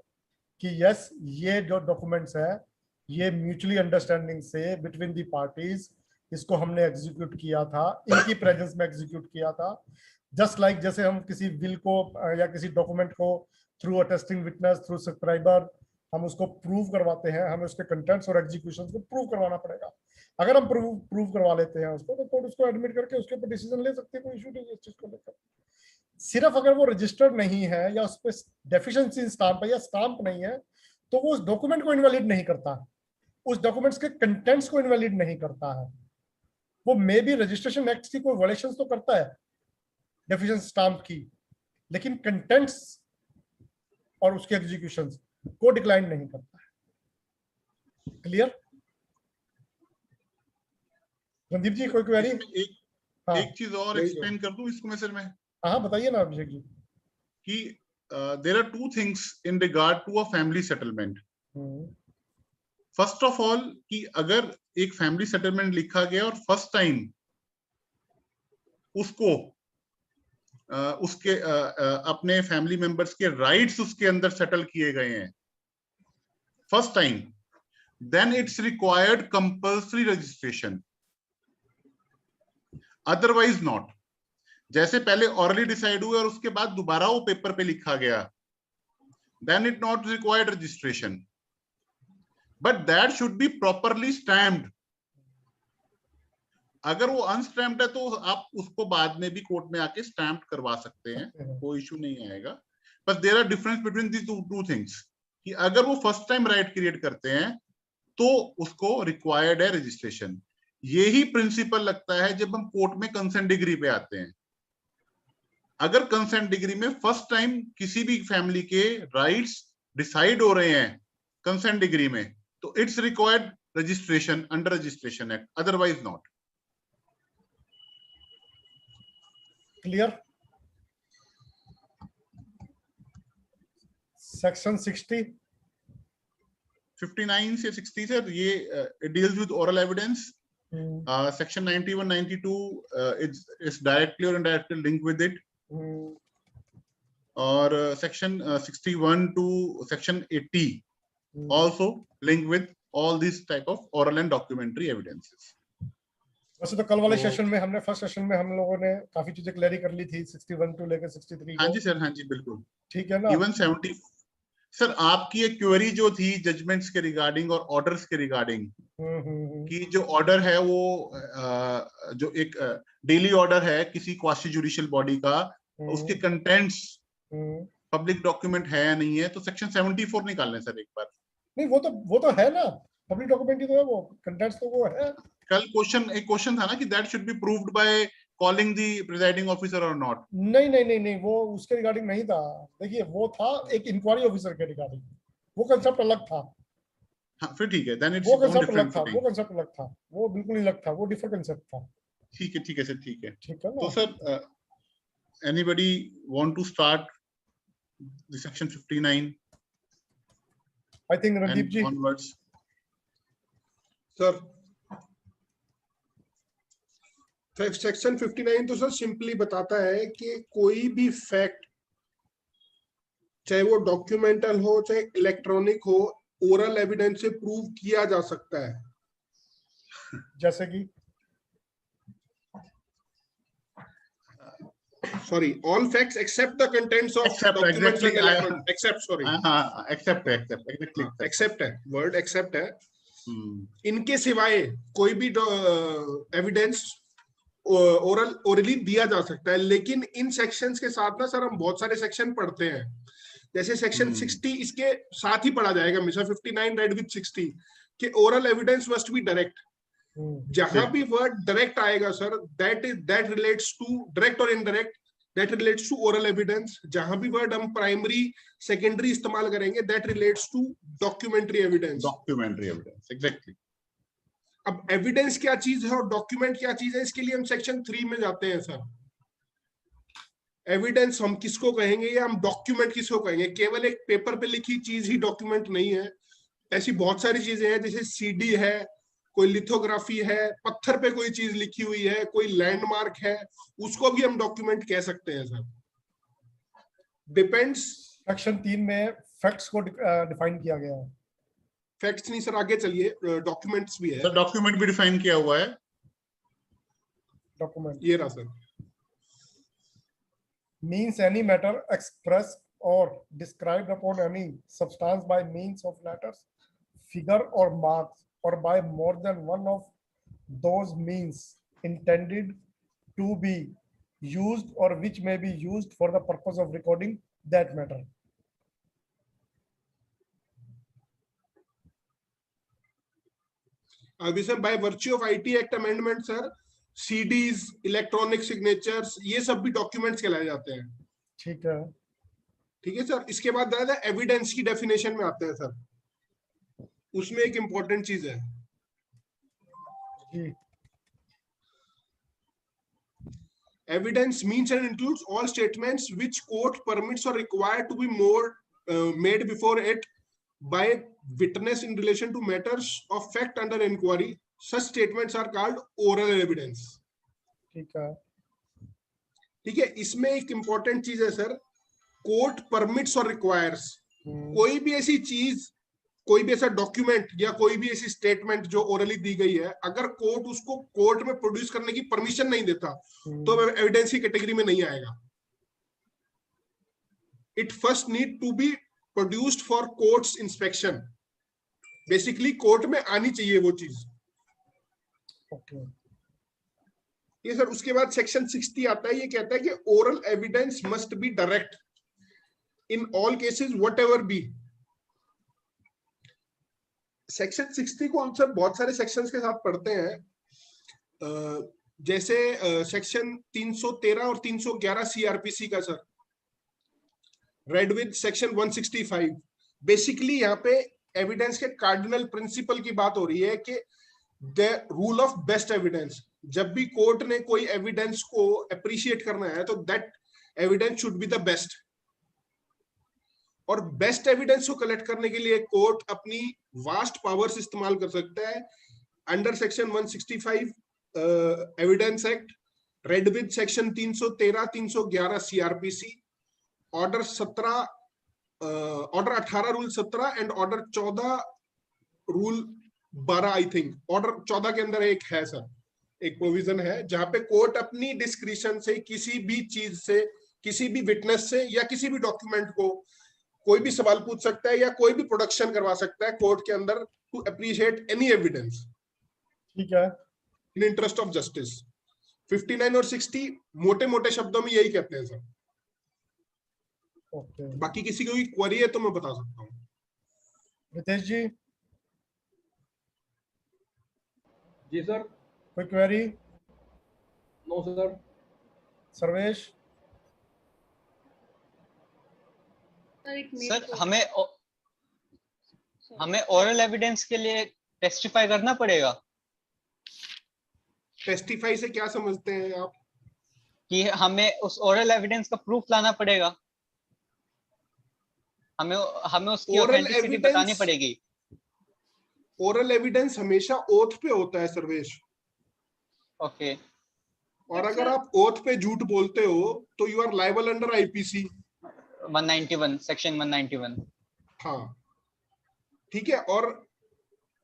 कि यस, ये जो डॉक्यूमेंट्स है ये म्यूचुअली अंडरस्टैंडिंग से बिटवीन दी पार्टीज इसको हमने एग्जीक्यूट किया था, इनकी प्रेजेंस में एग्जीक्यूट किया था। जस्ट लाइक जैसे हम किसी विल को या किसी डॉक्यूमेंट को through attesting witness, through subscriber हम उसको प्रूव करवाते हैं, हमें उसके कंटेंट्स और एग्जीक्यूशन को प्रूव करवाना पड़ेगा। अगर हम प्रूव करवा लेते हैं उसको, तो कोर्ट उसको एडमिट करके उसके ऊपर डिसीजन ले सकती है, कोई इशू नहीं है इस चीज को लेकर। सिर्फ अगर वो रजिस्टर्ड नहीं है या उस पर डेफिशिएंसी स्टाम्प है या स्टाम्प नहीं है, तो वो उस डॉक्यूमेंट को इनवैलिड नहीं करता, उस डॉक्यूमेंट्स के कंटेंट्स को इनवैलिड नहीं करता है। वो मे बी रजिस्ट्रेशन एक्ट की कोई वायलेशन तो करता है डेफिशिएंसी स्टाम्प की, लेकिन कंटेंट्स और उसके एग्जीक्यूशन को डिक्लाइन नहीं करता है। क्लियर रणदीप जी, कोई क्वेरी? एक चीज और एक्सप्लेन कर दूं इसको मैं सर, मैं हाँ बताइए ना अभिषेक जी। कि there are two things in regard to a family settlement. First of all कि अगर एक फैमिली सेटलमेंट लिखा गया और फर्स्ट टाइम उसको उसके अपने फैमिली मेंबर्स के राइट्स उसके अंदर सेटल किए गए हैं first time, then it's required compulsory registration, otherwise not. जैसे पहले ऑरली डिसाइड हुए और उसके बाद दोबारा वो पेपर पे लिखा गया, then it not required registration, but that should be properly stamped. अगर वो अनस्टैम्प्ड है तो आप उसको बाद में भी कोर्ट में आके स्टैम्प करवा सकते हैं, कोई इशू नहीं आएगा। बस there are difference between these two things कि अगर वो फर्स्ट टाइम राइट क्रिएट करते हैं तो उसको रिक्वायर्ड है रजिस्ट्रेशन। यही प्रिंसिपल लगता है जब हम कोर्ट में कंसेंट डिग्री पे आते हैं। अगर कंसेंट डिग्री में फर्स्ट टाइम किसी भी फैमिली के राइट्स डिसाइड हो रहे हैं कंसेंट डिग्री में, तो it's required registration under registration act, otherwise not. Clear? Section 60 59 से 60 सर, ये it deals with oral evidence. Section 91, 92 it's directly or indirectly linked with it. और section 61 to section 80 also linked with all these type of oral and documentary evidences. वैसे तो कल वाले session में हमने, first session में हम लोगों ने काफी चीजें क्लियर कर ली थी 61 टू लेकर 63। हाँ जी सर, हाँ जी बिल्कुल ठीक है ना। इवन 70 सर, आपकी एक क्वेरी जो थी जजमेंट्स के रिगार्डिंग और ऑर्डर्स के रिगार्डिंग, कि जो ऑर्डर है वो जो एक डेली ऑर्डर है किसी क्वासी जुडिशियल बॉडी का, उसके कंटेंट्स पब्लिक डॉक्यूमेंट है या नहीं है, तो सेक्शन 74 निकाल लें सर एक बार। नहीं, वो तो है ना, पब्लिक डॉक्यूमेंट ही तो है, वो कंटेंट्स तो वो है। कल एक क्वेश्चन था ना कि that should be proved by calling the presiding officer और नॉट। नहीं, वो उसके रिगार्डिंग नहीं था। देखिए, वो था एक इंक्वायरी ऑफिसर के रिगार्डिंग, वो कंसेप्ट अलग था। हाँ फिर ठीक है, देन इट्स वो कंसेप्ट अलग था, वो कंसेप्ट अलग था, वो बिल्कुल अलग था, वो डिफरेंट कंसेप्ट था। ठीक है सर, ठीक है ना। तो sir anybody want to start the section 59? I think Randeep ji onwards. Sir section 59 तो सर सिंपली बताता है कि कोई भी फैक्ट, चाहे वो डॉक्यूमेंटल हो चाहे इलेक्ट्रॉनिक हो, ओरल एविडेंस से प्रूव किया जा सकता है। जैसे कि sorry, all facts except the contents of documents and electronic, except है word except है, इनके सिवाय कोई भी एविडेंस ओरली दिया जा सकता है। लेकिन इन सेक्शंस के साथ ना सर हम बहुत सारे सेक्शन पढ़ते हैं, जैसे सेक्शन 60 इसके साथ ही पढ़ा जाएगा हमेशा, 59 रेड विद 60 कि oral evidence must be direct. जहां भी वर्ड डायरेक्ट आएगा sir, that relates to direct और indirect, that relates to oral evidence. जहां भी वर्ड हम प्राइमरी सेकेंडरी इस्तेमाल करेंगे, that relates to documentary evidence. Documentary evidence, exactly. अब एविडेंस क्या चीज है और डॉक्यूमेंट क्या चीज है, इसके लिए हम सेक्शन 3 में जाते हैं सर। एविडेंस हम किसको कहेंगे या हम डॉक्यूमेंट किसको कहेंगे? केवल एक पेपर पे लिखी चीज ही डॉक्यूमेंट नहीं है, ऐसी बहुत सारी चीजें हैं, जैसे सीडी है, कोई लिथोग्राफी है, पत्थर पे कोई चीज लिखी हुई है, कोई लैंडमार्क है, उसको भी हम डॉक्यूमेंट कह सकते हैं सर। डिपेंड्स। सेक्शन 3 में फैक्ट्स को डिफाइन किया गया है। फैक्ट्स नहीं सर, आगे चलिए, डॉक्यूमेंट्स भी है सर। डॉक्यूमेंट भी डिफाइन किया हुआ है। डॉक्यूमेंट ये रहा sir. means any matter expressed or described upon any substance by means of letters, figure or marks, or by more than one of those means intended to be used or which may be used for the purpose of recording that matter. अभी sir by virtue of IT act amendment sir, CDs, electronic signatures, ये सब भी documents कहलाए जाते हैं। ठीक है, ठीक है सर। इसके बाद एविडेंस की डेफिनेशन में आते हैं सर। उसमें एक इंपॉर्टेंट चीज है जी। Evidence means and includes all statements which court permits और required to be made before it by witness in relation to matters of fact under inquiry. Such statements are called oral evidence. ठीक है, ठीक है। इसमें एक important चीज है sir, court permits और रिक्वायर्स। कोई भी ऐसी चीज, कोई भी ऐसा डॉक्यूमेंट या कोई भी ऐसी स्टेटमेंट जो ओरली दी गई है, अगर कोर्ट उसको कोर्ट में प्रोड्यूस करने की परमिशन नहीं देता तो एविडेंस की कैटेगरी में नहीं आएगा। It first need to be produced for courts inspection. Basically court में आनी चाहिए वो चीज। ओके। ये सर उसके बाद सेक्शन 60 आता है, ये कहता है कि oral evidence must be direct in all cases whatever B. Section 60 को हम सब बहुत सारे सेक्शंस के साथ पढ़ते हैं, जैसे सेक्शन 313 और 311 सीआरपीसी का sir, read with section 165। Basically यहाँ पे एविडेंस के कार्डिनल प्रिंसिपल की बात हो रही है कि the rule of best evidence. जब भी कोर्ट ने कोई एविडेंस को अप्रिशिएट करना है तो that evidence should be the best. और बेस्ट एविडेंस को कलेक्ट करने के लिए कोर्ट अपनी वास्ट पावर्स इस्तेमाल कर सकता है under section 165 evidence act, read with section 313, 311 CrPC, order 18 rule 17 and order 14 rule 12। I think order 14 के अंदर एक है सर, एक प्रोविजन है जहां पे कोर्ट अपनी डिस्क्रिशन से किसी भी चीज से, किसी भी विटनेस से या किसी भी डॉक्यूमेंट को कोई भी सवाल पूछ सकता है या कोई भी प्रोडक्शन करवा सकता है कोर्ट के अंदर टू अप्रिशिएट एनी एविडेंस। ठीक है, इन इंटरेस्ट ऑफ जस्टिस। 59 और 60 मोटे मोटे शब्दों में यही कहते हैं सर। ओके। बाकी किसी को कोई क्वेरी है तो मैं बता सकता हूँ। रितेश जी, जी सर। कोई query? No sir. Sarvesh? Sir हमें ओरल एविडेंस के लिए टेस्टिफाई करना पड़ेगा। टेस्टिफाई से क्या समझते हैं आप? कि हमें उस ओरल एविडेंस का प्रूफ लाना पड़ेगा, हमें उसकी ऑथेंटिसिटी बतानी पड़ेगी। ओरल एविडेंस हमेशा ओथ पे होता है सर्वेश। ओके। और अगर आप ओथ पे झूठ बोलते हो तो you are liable under IPC 191, section 191। हाँ ठीक है। और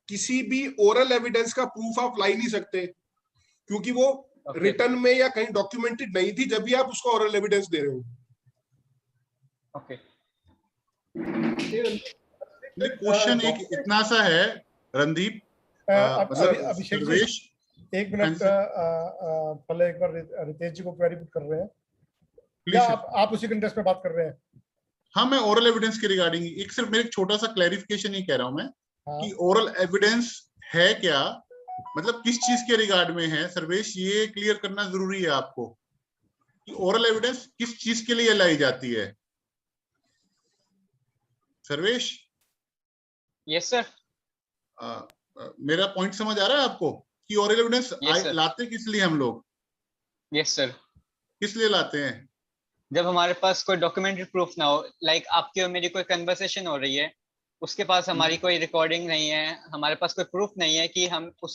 किसी भी ओरल एविडेंस का प्रूफ आप ला ही नहीं सकते क्योंकि वो रिटर्न में या कहीं डॉक्यूमेंटेड नहीं थी जब भी आप उसका ओरल एविडेंस दे रहे हो। ओके। क्वेश्चन एक इतना सा है रणदीप, अभिषेक सर्वेश एक मिनट पहले एक बार रितेश जी को क्वेरी पुट कर रहे हैं या आप उसी कंटेक्स्ट में बात कर रहे हैं? हाँ, मैं ओरल एविडेंस के रिगार्डिंग एक सिर्फ मेरे छोटा सा क्लैरिफिकेशन ही कह रहा हूं मैं कि ओरल एविडेंस है क्या मतलब किस चीज के रिगार्ड में है सर्वेश, ये क्लियर करना जरूरी है आपको कि ओरल एविडेंस किस चीज के लिए लाई जाती है। Sarvesh, yes sir. मेरा पॉइंट समझ आ रहा है आपको कि ओरल एविडेंस Yes, sir. लाते किस लिए हम लोग, यस सर। किस लिए लाते हैं? जब हमारे पास कोई डॉक्यूमेंट्री प्रूफ ना हो, लाइक आपकी और मेरी कोई कन्वर्सेशन हो रही है, उसके पास हमारी कोई रिकॉर्डिंग नहीं है, हमारे पास कोई प्रूफ नहीं है कि हम उस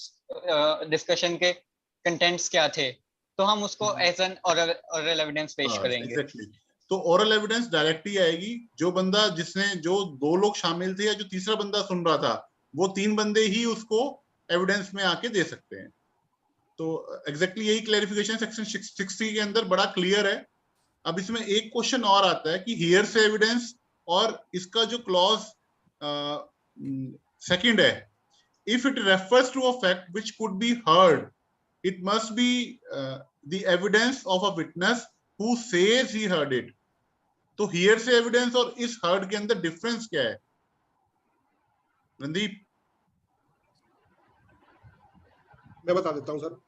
डिस्कशन के कंटेंट्स क्या थे, तो हम उसको एज एन ओरल एविडेंस पेश करेंगे। Exactly. तो ओरल एविडेंस डायरेक्ट ही आएगी। जो बंदा जिसने जो 2 लोग शामिल थे या जो तीसरा बंदा सुन रहा था, वो 3 बंदे ही उसको एविडेंस में आके दे सकते हैं। तो एग्जैक्टली यही क्लैरिफिकेशन सेक्शन 60 के अंदर बड़ा क्लियर है। अब इसमें एक क्वेश्चन और आता है कि हियर से एविडेंस और इसका जो क्लॉज सेकंड है, if it refers to a fact which could be heard, it must be the evidence of a witness who says he heard it. तो हियर से एविडेंस और इस हर्ड के अंदर डिफरेंस क्या है रणदीप? मैं बता देता हूं सर।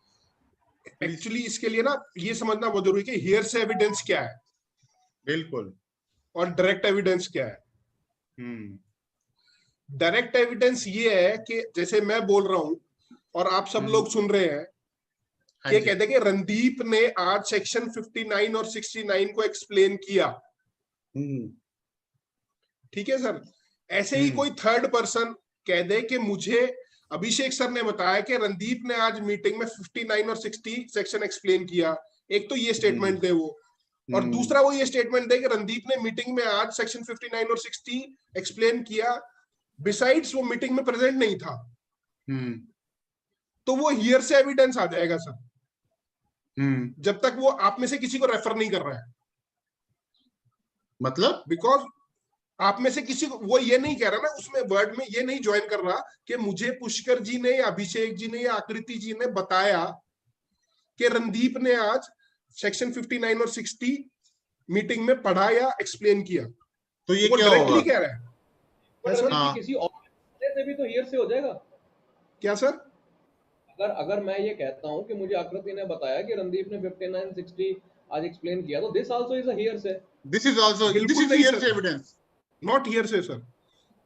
एक्चुअली इसके लिए ना ये समझना बहुत जरूरी है कि हियर से एविडेंस क्या है, बिल्कुल, और डायरेक्ट एविडेंस क्या है। डायरेक्ट एविडेंस ये है कि जैसे मैं बोल रहा हूं और आप सब लोग सुन रहे हैं, ये कहते हैं कि रणदीप ने आज सेक्शन 59 और 69 को एक्सप्लेन किया। ठीक है सर। ऐसे ही कोई थर्ड पर्सन कह दे कि मुझे अभिषेक सर ने बताया कि रणदीप ने आज मीटिंग में 59 और 60 सेक्शन एक्सप्लेन किया। एक तो ये स्टेटमेंट दे वो, और दूसरा वो ये स्टेटमेंट दे कि रणदीप ने मीटिंग में आज सेक्शन 59 और 60 एक्सप्लेन किया, बिसाइड्स वो मीटिंग में प्रेजेंट नहीं था। तो वो हियर से एविडेंस आ जाएगा सर, जब तक वो आप में से किसी को रेफर नहीं कर रहा है। मतलब बिकॉज आप में से किसी को वो ये नहीं कह रहा ना, उसमें वर्ड में ये नहीं ज्वाइन कर रहा कि मुझे पुष्कर जी ने या अभिषेक जी ने या आकृति जी ने बताया कि रणदीप ने आज सेक्शन 59 और 60 मीटिंग में पढ़ा या एक्सप्लेन किया। तो ये वो क्या डायरेक्टली होगा? कह रहा है। हाँ। किसी और से भी तो हियर से हो जाएगा क्या सर? अगर मैं ये कहता हूं कि मुझे आकृति ने बताया कि रणदीप ने 59 60 आज एक्सप्लेन किया, तो this also is a hearsay. This is also this is here से evidence, not hearsay sir,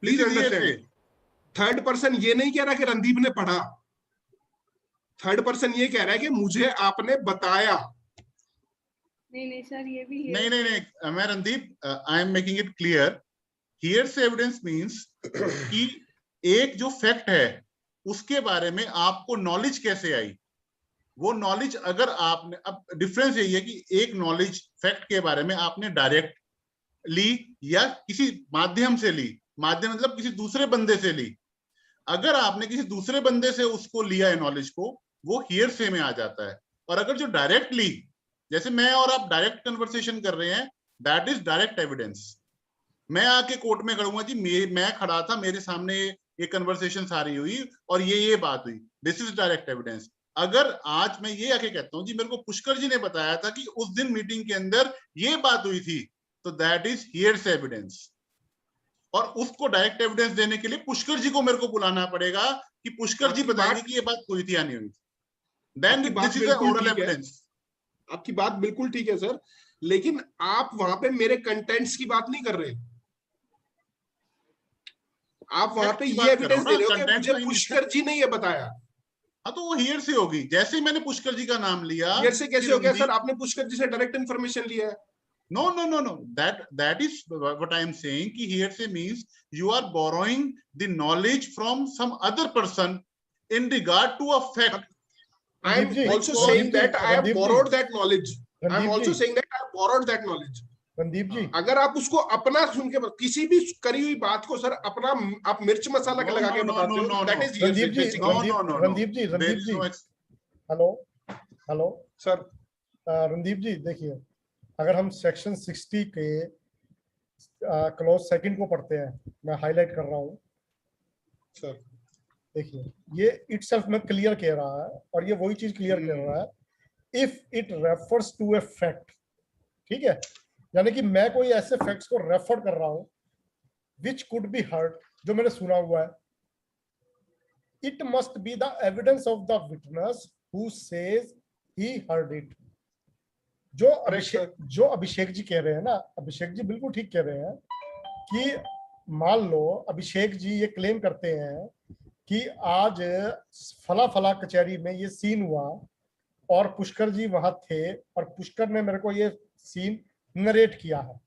please understand. Third person ये नहीं कह रहा कि रणदीप ने पढ़ा, थर्ड पर्सन ये कह रहा है कि मुझे आपने बताया। नहीं सर, ये भी नहीं, मैं Randeep, I am making it clear. Here से एविडेंस मींस कि एक जो फैक्ट है उसके बारे में आपको नॉलेज कैसे आई। वो नॉलेज अगर आपने, अब डिफरेंस यही है कि एक नॉलेज फैक्ट के बारे में आपने डायरेक्ट ली या किसी माध्यम से ली, माध्यम मतलब किसी दूसरे बंदे से ली। अगर आपने किसी दूसरे बंदे से उसको लिया है नॉलेज को, वो हियर से में आ जाता है। और अगर जो डायरेक्ट ली, जैसे मैं और आप डायरेक्ट कन्वर्सेशन कर रहे हैं, दैट इज डायरेक्ट एविडेंस। मैं आके कोर्ट में खड़ूंगा जी, मैं खड़ा था, मेरे सामने ये कन्वर्सेशन सारी हुई और ये बात हुई, दिस इज डायरेक्ट एविडेंस। अगर आज मैं ये आके कहता हूँ जी मेरे को पुष्कर जी ने बताया था कि उस दिन मीटिंग के अंदर ये बात हुई थी, तो दैट इज हियर से एविडेंस। और उसको डायरेक्ट एविडेंस देने के लिए पुष्कर जी को मेरे को बुलाना पड़ेगा कि पुष्कर जी बताएंगे कि ये बात हुई थी या नहीं हुई थी। Then this is oral evidence. आपकी बात बिल्कुल ठीक है सर, लेकिन आप वहां पे मेरे कंटेंट्स की बात नहीं कर रहे। आप वहां पे ये एविडेंस दे रहे हो कि मुझे पुष्कर जी ने ये बताया। हाँ, तो वो हियर से होगी। जैसे मैंने पुष्कर जी का नाम लिया, हियर से कैसे हो गया सर? आपने पुष्कर जी से डायरेक्ट इंफॉर्मेशन लिया है। No. That is what I am saying. Ki hearsay means you are borrowing the knowledge from some other person in regard to a fact. I am also saying that I have borrowed that knowledge. I am also saying that I have borrowed that knowledge. Randeep जी, अगर आप उसको अपना सुन के किसी भी करी हुई बात को सर अपना आप मिर्च मसाला के लगा के बताते हो, that is Randeep ji, hearsay. Hello sir. Randeep ji देखिए, अगर हम सेक्शन 60 के क्लॉज सेकंड को पढ़ते हैं, मैं हाईलाइट कर रहा हूँ सर। देखिए, ये इटसेल्फ में क्लियर कह रहा है और ये वही चीज क्लियर कर रहा है, if it refers to a fact. ठीक है, यानी कि मैं कोई ऐसे फैक्ट्स को रेफर कर रहा हूं विच कुड बी हर्ड, जो मैंने सुना हुआ है। it must be the evidence of the witness who says he heard it. जो अभिषेक जी कह रहे हैं ना, अभिषेक जी बिल्कुल ठीक कह रहे हैं कि मान लो अभिषेक जी ये क्लेम करते हैं कि आज फला फला कचहरी में ये सीन हुआ और पुष्कर जी वहां थे और पुष्कर ने मेरे को ये सीन नरेट किया है,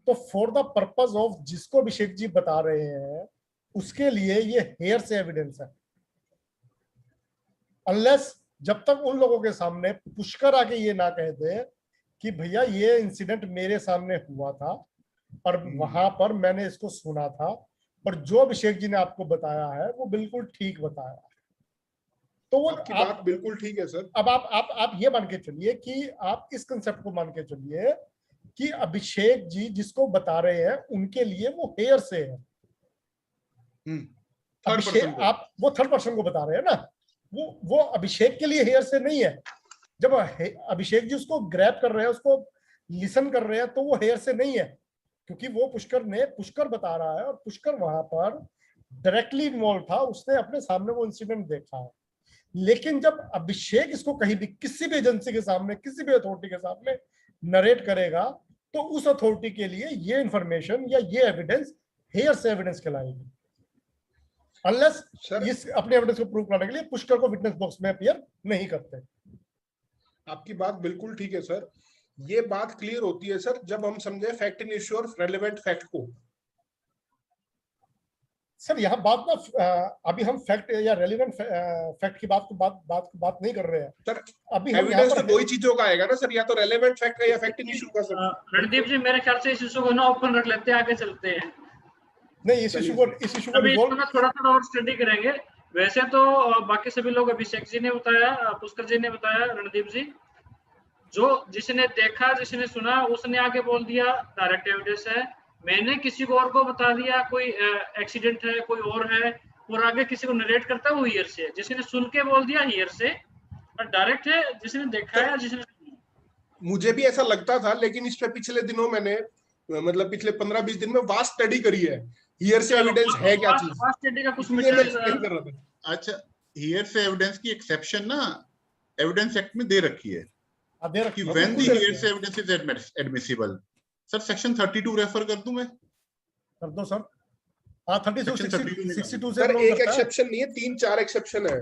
तो फॉर द पर्पस ऑफ जिसको अभिषेक जी बता रहे हैं उसके लिए ये हेयर से एविडेंस है, अनलेस जब तक उन लोगों के सामने पुष्कर आके ये ना कह दे कि भैया ये इंसिडेंट मेरे सामने हुआ था और वहां पर मैंने इसको सुना था और जो अभिषेक जी ने आपको बताया है वो बिल्कुल ठीक बताया है। तो वो आपकी बात बिल्कुल ठीक है सर। अब आप ये मान के चलिए कि आप इस कंसेप्ट को मान के चलिए कि अभिषेक जी जिसको बता रहे हैं उनके लिए वो हेयर से है। अभिषेक आप वो थर्ड पर्सन को बता रहे हैं ना, वो अभिषेक के लिए हेयर से नहीं है। जब अभिषेक जी उसको ग्रैब कर रहे हैं, उसको लिसन कर रहे हैं, तो वो हेयर से नहीं है, क्योंकि वो पुष्कर बता रहा है और पुष्कर वहां पर डायरेक्टली इन्वॉल्व था, उसने अपने सामने वो इंसिडेंट देखा है। लेकिन जब अभिषेक इसको कहीं भी किसी भी एजेंसी के सामने, किसी भी अथॉरिटी के सामने नरेट करेगा, तो उस अथॉरिटी के लिए ये इंफॉर्मेशन या ये एविडेंस हेयर से एविडेंस कहलाएगी, अनलेस इस अपने एविडेंस को प्रूव करने के लिए पुष्कर को विटनेस बॉक्स में अपीयर नहीं करते। आपकी बात बिल्कुल ठीक है सर। ये बात क्लियर होती है सर जब हम समझे फैक्ट इन इश्यू और रेलेवेंट फैक्ट को। सर यहाँ बात ना अभी हम फैक्ट या रेलेवेंट फैक्ट की बात नहीं कर रहे हैं सर। अभी एविडेंस तो दो ही चीजों का आएगा ना सर, या तो रेलेवेंट फैक्ट का या फैक्ट इन इश्यू का सर। रणदीप जी मेरे ख्याल से इस इशू को ना ओपन रख लेते हैं, आगे चलते हैं। नहीं, इस इशू को थोड़ा और स्टडी करेंगे। वैसे तो बाकी सभी लोग, अभिषेक जी ने बताया, पुष्कर जी ने बताया, रणदीप जी, जो जिसने देखा जिसने सुना उसने आगे बोल दिया डायरेक्ट एविडेंस है। मैंने किसी को और को बता दिया कोई एक्सीडेंट है, कोई और है, और आगे किसी को नरेट करता है वो हियर से, जिसने सुन के बोल दिया हियर से, और डायरेक्ट है जिसने देखा है जिसने। मुझे भी ऐसा लगता था, लेकिन इस पे पिछले दिनों मैंने मतलब पिछले 15-20 दिन में वास्ट स्टडी करी है, हियर से एविडेंस है क्या चीज। वास्ट स्टडी का कुछ मटेरियल। अच्छा, हियर से एविडेंस की एक्सेप्शन ना एविडेंस एक्ट में दे रखी है कि व्हेन द हियर से evidence is admissible. Sir section 32 refer कर दूं मैं? कर दो सर। हां 32 62 से सर एक एक्सेप्शन नहीं है, 3-4 एक्सेप्शन है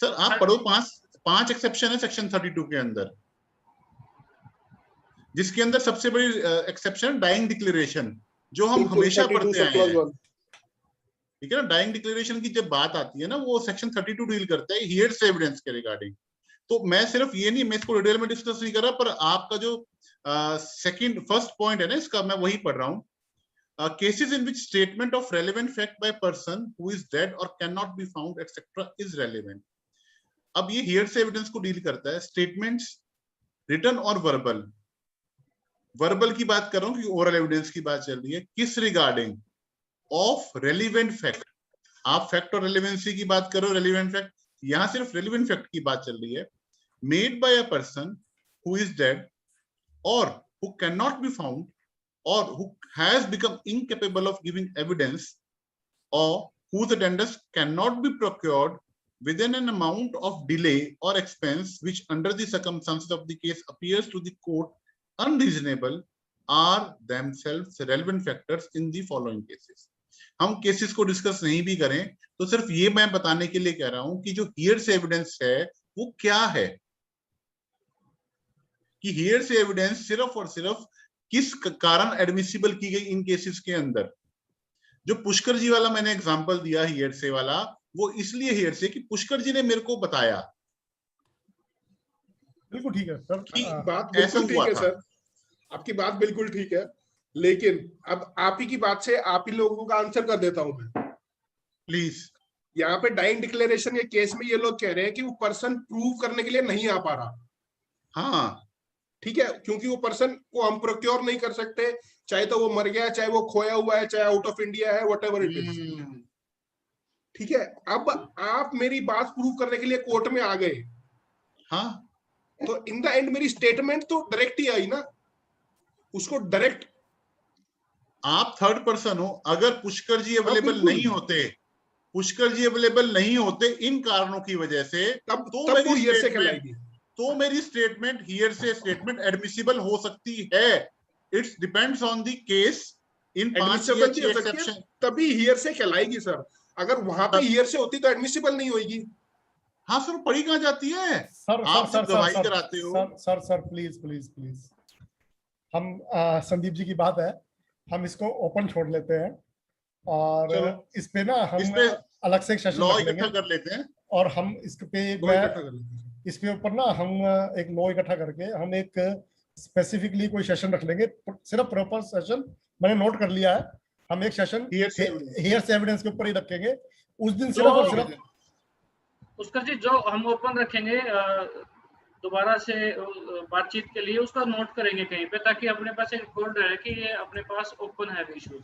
सर। आप पढ़ो, 5 एक्सेप्शन है सेक्शन 32 के अंदर, जिसके अंदर सबसे बड़ी एक्सेप्शन डाइंग डिक्लेरेशन, जो हम हमेशा पढ़ते आए हैं, ठीक है ना। डाइंग डिक्लेरेशन की जब बात आती है ना, वो सेक्शन 32 डील करता है हियर से एविडेंस के रिगार्डिंग। तो मैं सिर्फ ये नहीं, मैं इसको डिटेल में डिस्कस नहीं कर रहा, पर आपका जो फर्स्ट पॉइंट है ना इसका, मैं वही पढ़ रहा हूँ। Cases in which statement of relevant fact by person who is dead और can not be found etcetera is relevant. अब ये हियर से एविडेंस को डील करता है, स्टेटमेंट्स रिटन और वर्बल। वर्बल की बात कर रहा हूँ कि ओरल एविडेंस की बात चल रही है, किस रिगार्डिंग ऑफ रेलिवेंट फैक्ट। आप फैक्ट और रेलिवेंसी की बात करो, रेलिवेंट फैक्ट, यहां सिर्फ रेलिवेंट फैक्ट की बात चल रही है। Made by a person who is dead or who cannot be found or who has become incapable of giving evidence or whose attendance cannot be procured within an amount of delay or expense which under the circumstances of the case appears to the court unreasonable are themselves relevant factors in the following cases। हम cases को discuss नहीं भी करें तो सिर्फ ये मैं बताने के लिए कह रहा हूं कि जो हियर से एविडेंस है वो क्या है, कि हियर से एविडेंस सिर्फ और सिर्फ किस कारण एडमिसिबल की गई इन केसेस के अंदर। जो पुष्कर जी वाला मैंने एग्जांपल दिया हियर से वाला, वो इसलिए हियर से कि पुष्कर जी ने मेरे को बताया। बिल्कुल ठीक है सर, बात बिल्कुल ठीक है सर, आपकी बात बिल्कुल ठीक है, लेकिन अब आप ही की बात से आप ही लोगों का आंसर कर देता हूं मैं प्लीज। यहाँ पे डाइंग डिक्लेरेशन के केस में ये लोग कह रहे हैं कि वो पर्सन प्रूव करने के लिए नहीं आ पा रहा। हाँ ठीक है, क्योंकि वो पर्सन को हम प्रोक्योर नहीं कर सकते, चाहे तो वो मर गया, चाहे वो खोया हुआ है, चाहे आउट ऑफ इंडिया है, व्हाटएवर इट इज। ठीक है, अब आप मेरी बात प्रूव करने के लिए कोर्ट में आ गए। हाँ, तो इन द एंड मेरी स्टेटमेंट तो डायरेक्ट ही आई ना, उसको डायरेक्ट। आप थर्ड पर्सन हो, अगर पुष्कर जी अवेलेबल नहीं होते पुष्कर जी अवेलेबल नहीं होते इन कारणों की वजह से, तब वो हियर से कहलाएगी। तो मेरी स्टेटमेंट हियर से स्टेटमेंट एडमिसिबल हो सकती है। It's depends on the case. In admissible तभी हियर से कहलाएगी सर। अगर वहां पे हियर से होती तो एडमिसिबल नहीं होगी। हाँ सर, पढ़ी कहाँ जाती है? सर आप सर जब गवाही कराते हो। सर प्लीज प्लीज प्लीज, हम संदीप जी की बात है, हम इसको ओपन छोड़ लेते हैं और इस पे ना हम अलग से एक सेशन लॉ रख इकट्ठा कर लेते हैं और हम इस पे इसके ऊपर ना हम एक लॉ इकट्ठा करके हम एक स्पेसिफिकली कोई सेशन रख लेंगे, सिर्फ प्रॉपर सेशन मैंने नोट कर लिया है। हम एक सेशन हियर से एविडेंस के ऊपर ही रखेंगे उस दिन, सिर्फ और सिर्फ पुष्कर जी जो हम ओपन रखेंगे दोबारा से बातचीत के लिए, उसका नोट करेंगे कहीं पे, ताकि अपने पास एक रिकॉर्ड रहे कि ये अपने पास ओपन है इश्यूज।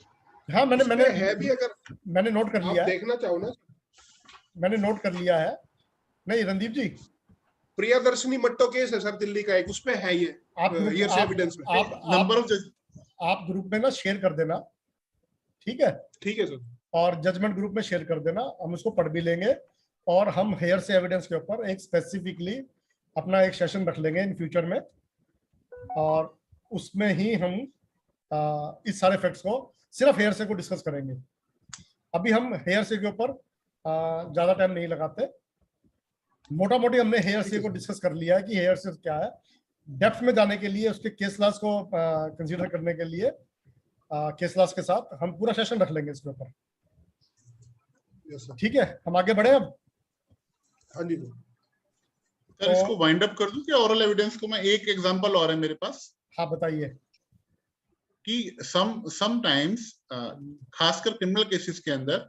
हाँ मैंने है भी, अगर मैंने नोट कर लिया है, देखना चाहो ना, मैंने नोट कर लिया है। नहीं रणदीप जी, प्रियदर्शनी मट्टो केस है सर दिल्ली का एक, उसपे है ये हियर से एविडेंस में। आप ग्रुप में ना शेयर कर देना, ठीक है? ठीक है सर। और जजमेंट ग्रुप में शेयर कर देना, हम उसको पढ़ भी लेंगे और हम हेयर से एविडेंस के ऊपर एक स्पेसिफिकली अपना एक सेशन रख लेंगे इन फ्यूचर में, और उसमें ही हम इस सारे फैक्ट्स को सिर्फ हेयर से को डिस्कस करेंगे। अभी हम हेयर से के ऊपर ज्यादा टाइम नहीं लगाते, मोटा मोटी हमने हेयर से को डिस्कस कर लिया है कि हेयर से क्या है। डेप्थ में जाने के लिए, उसके केस लॉस को कंसीडर करने के लिए केस लॉस के साथ हम पूरा सेशन रख लेंगे इसके ऊपर। ठीक है, हम आगे बढ़े अब। हाँ जी सर, इसको वाइंड अप कर दूं क्या ओरल एविडेंस को? मैं एक एग्जांपल और है मेरे पास। हाँ बताइए। कि समटाइम्स खासकर क्रिमिनल केसेस के अंदर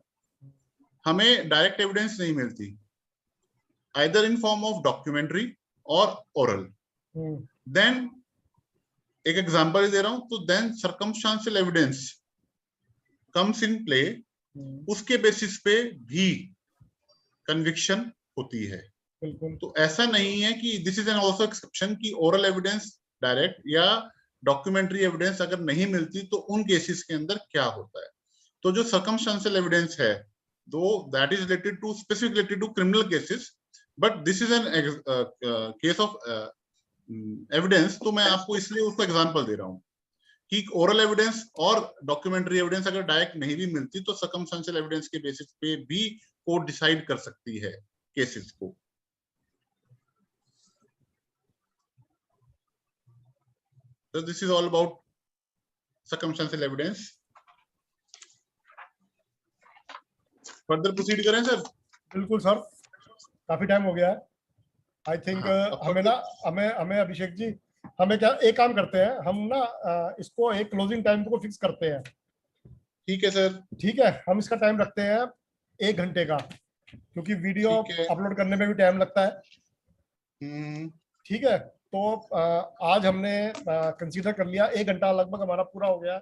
हमें डायरेक्ट एविडेंस नहीं मिलती, either in form of documentary और ओरल। देन एक एग्जांपल दे रहा हूं, तो then circumstantial evidence comes in play. उसके बेसिस पे भी कन्विक्शन होती है। तो ऐसा नहीं है कि this is N also exception कि ओरल एविडेंस डायरेक्ट या डॉक्यूमेंट्री एविडेंस अगर नहीं मिलती तो उन केसेस के अंदर क्या होता है। तो जो सर्कमस्टांशियल एविडेंस है, though that is related to specific related to criminal cases, but this is an case of evidence. तो मैं आपको इसलिए उसका एग्जांपल दे रहा हूं कि ओरल एविडेंस और डॉक्यूमेंट्री एविडेंस अगर डायरेक्ट नहीं भी मिलती तो सर्कमस्टांशियल एविडेंस के बेसिस पे भी कोर्ट डिसाइड कर सकती है केसेस को। So this is all about circumstantial evidence. Further proceed करें सर? बिल्कुल सर, काफी टाइम हो गया है। आई थिंक हमें अभिषेक जी, हमें क्या एक काम करते हैं, हम ना इसको एक क्लोजिंग टाइम को फिक्स करते हैं। ठीक है सर। ठीक है, हम इसका टाइम रखते हैं 1 घंटे का, क्योंकि वीडियो अपलोड करने में भी टाइम लगता है। ठीक है, तो आज हमने कंसीडर कर लिया 1 घंटा लगभग हमारा पूरा हो गया,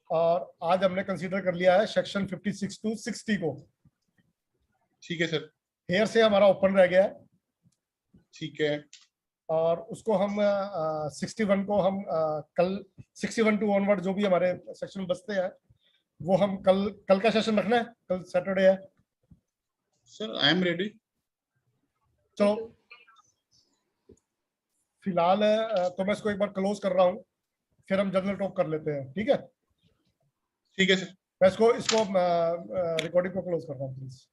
और आज हमने कंसीडर कर लिया है सेक्शन 56 to 60 को। ठीक है सर। हेयर से हमारा ओपन रह गया है। ठीक है, और उसको हम 61 को हम कल 61 टू ऑनवर्ड जो भी हमारे सेक्शन बचते हैं वो हम कल का सेशन रखना है। कल सैटरडे है सर। I am ready. चलो फिलहाल तो मैं इसको एक बार क्लोज कर रहा हूँ, फिर हम जनरल टॉक कर लेते हैं। ठीक है? ठीक है सर। मैं इसको रिकॉर्डिंग को क्लोज कर रहा हूँ प्लीज।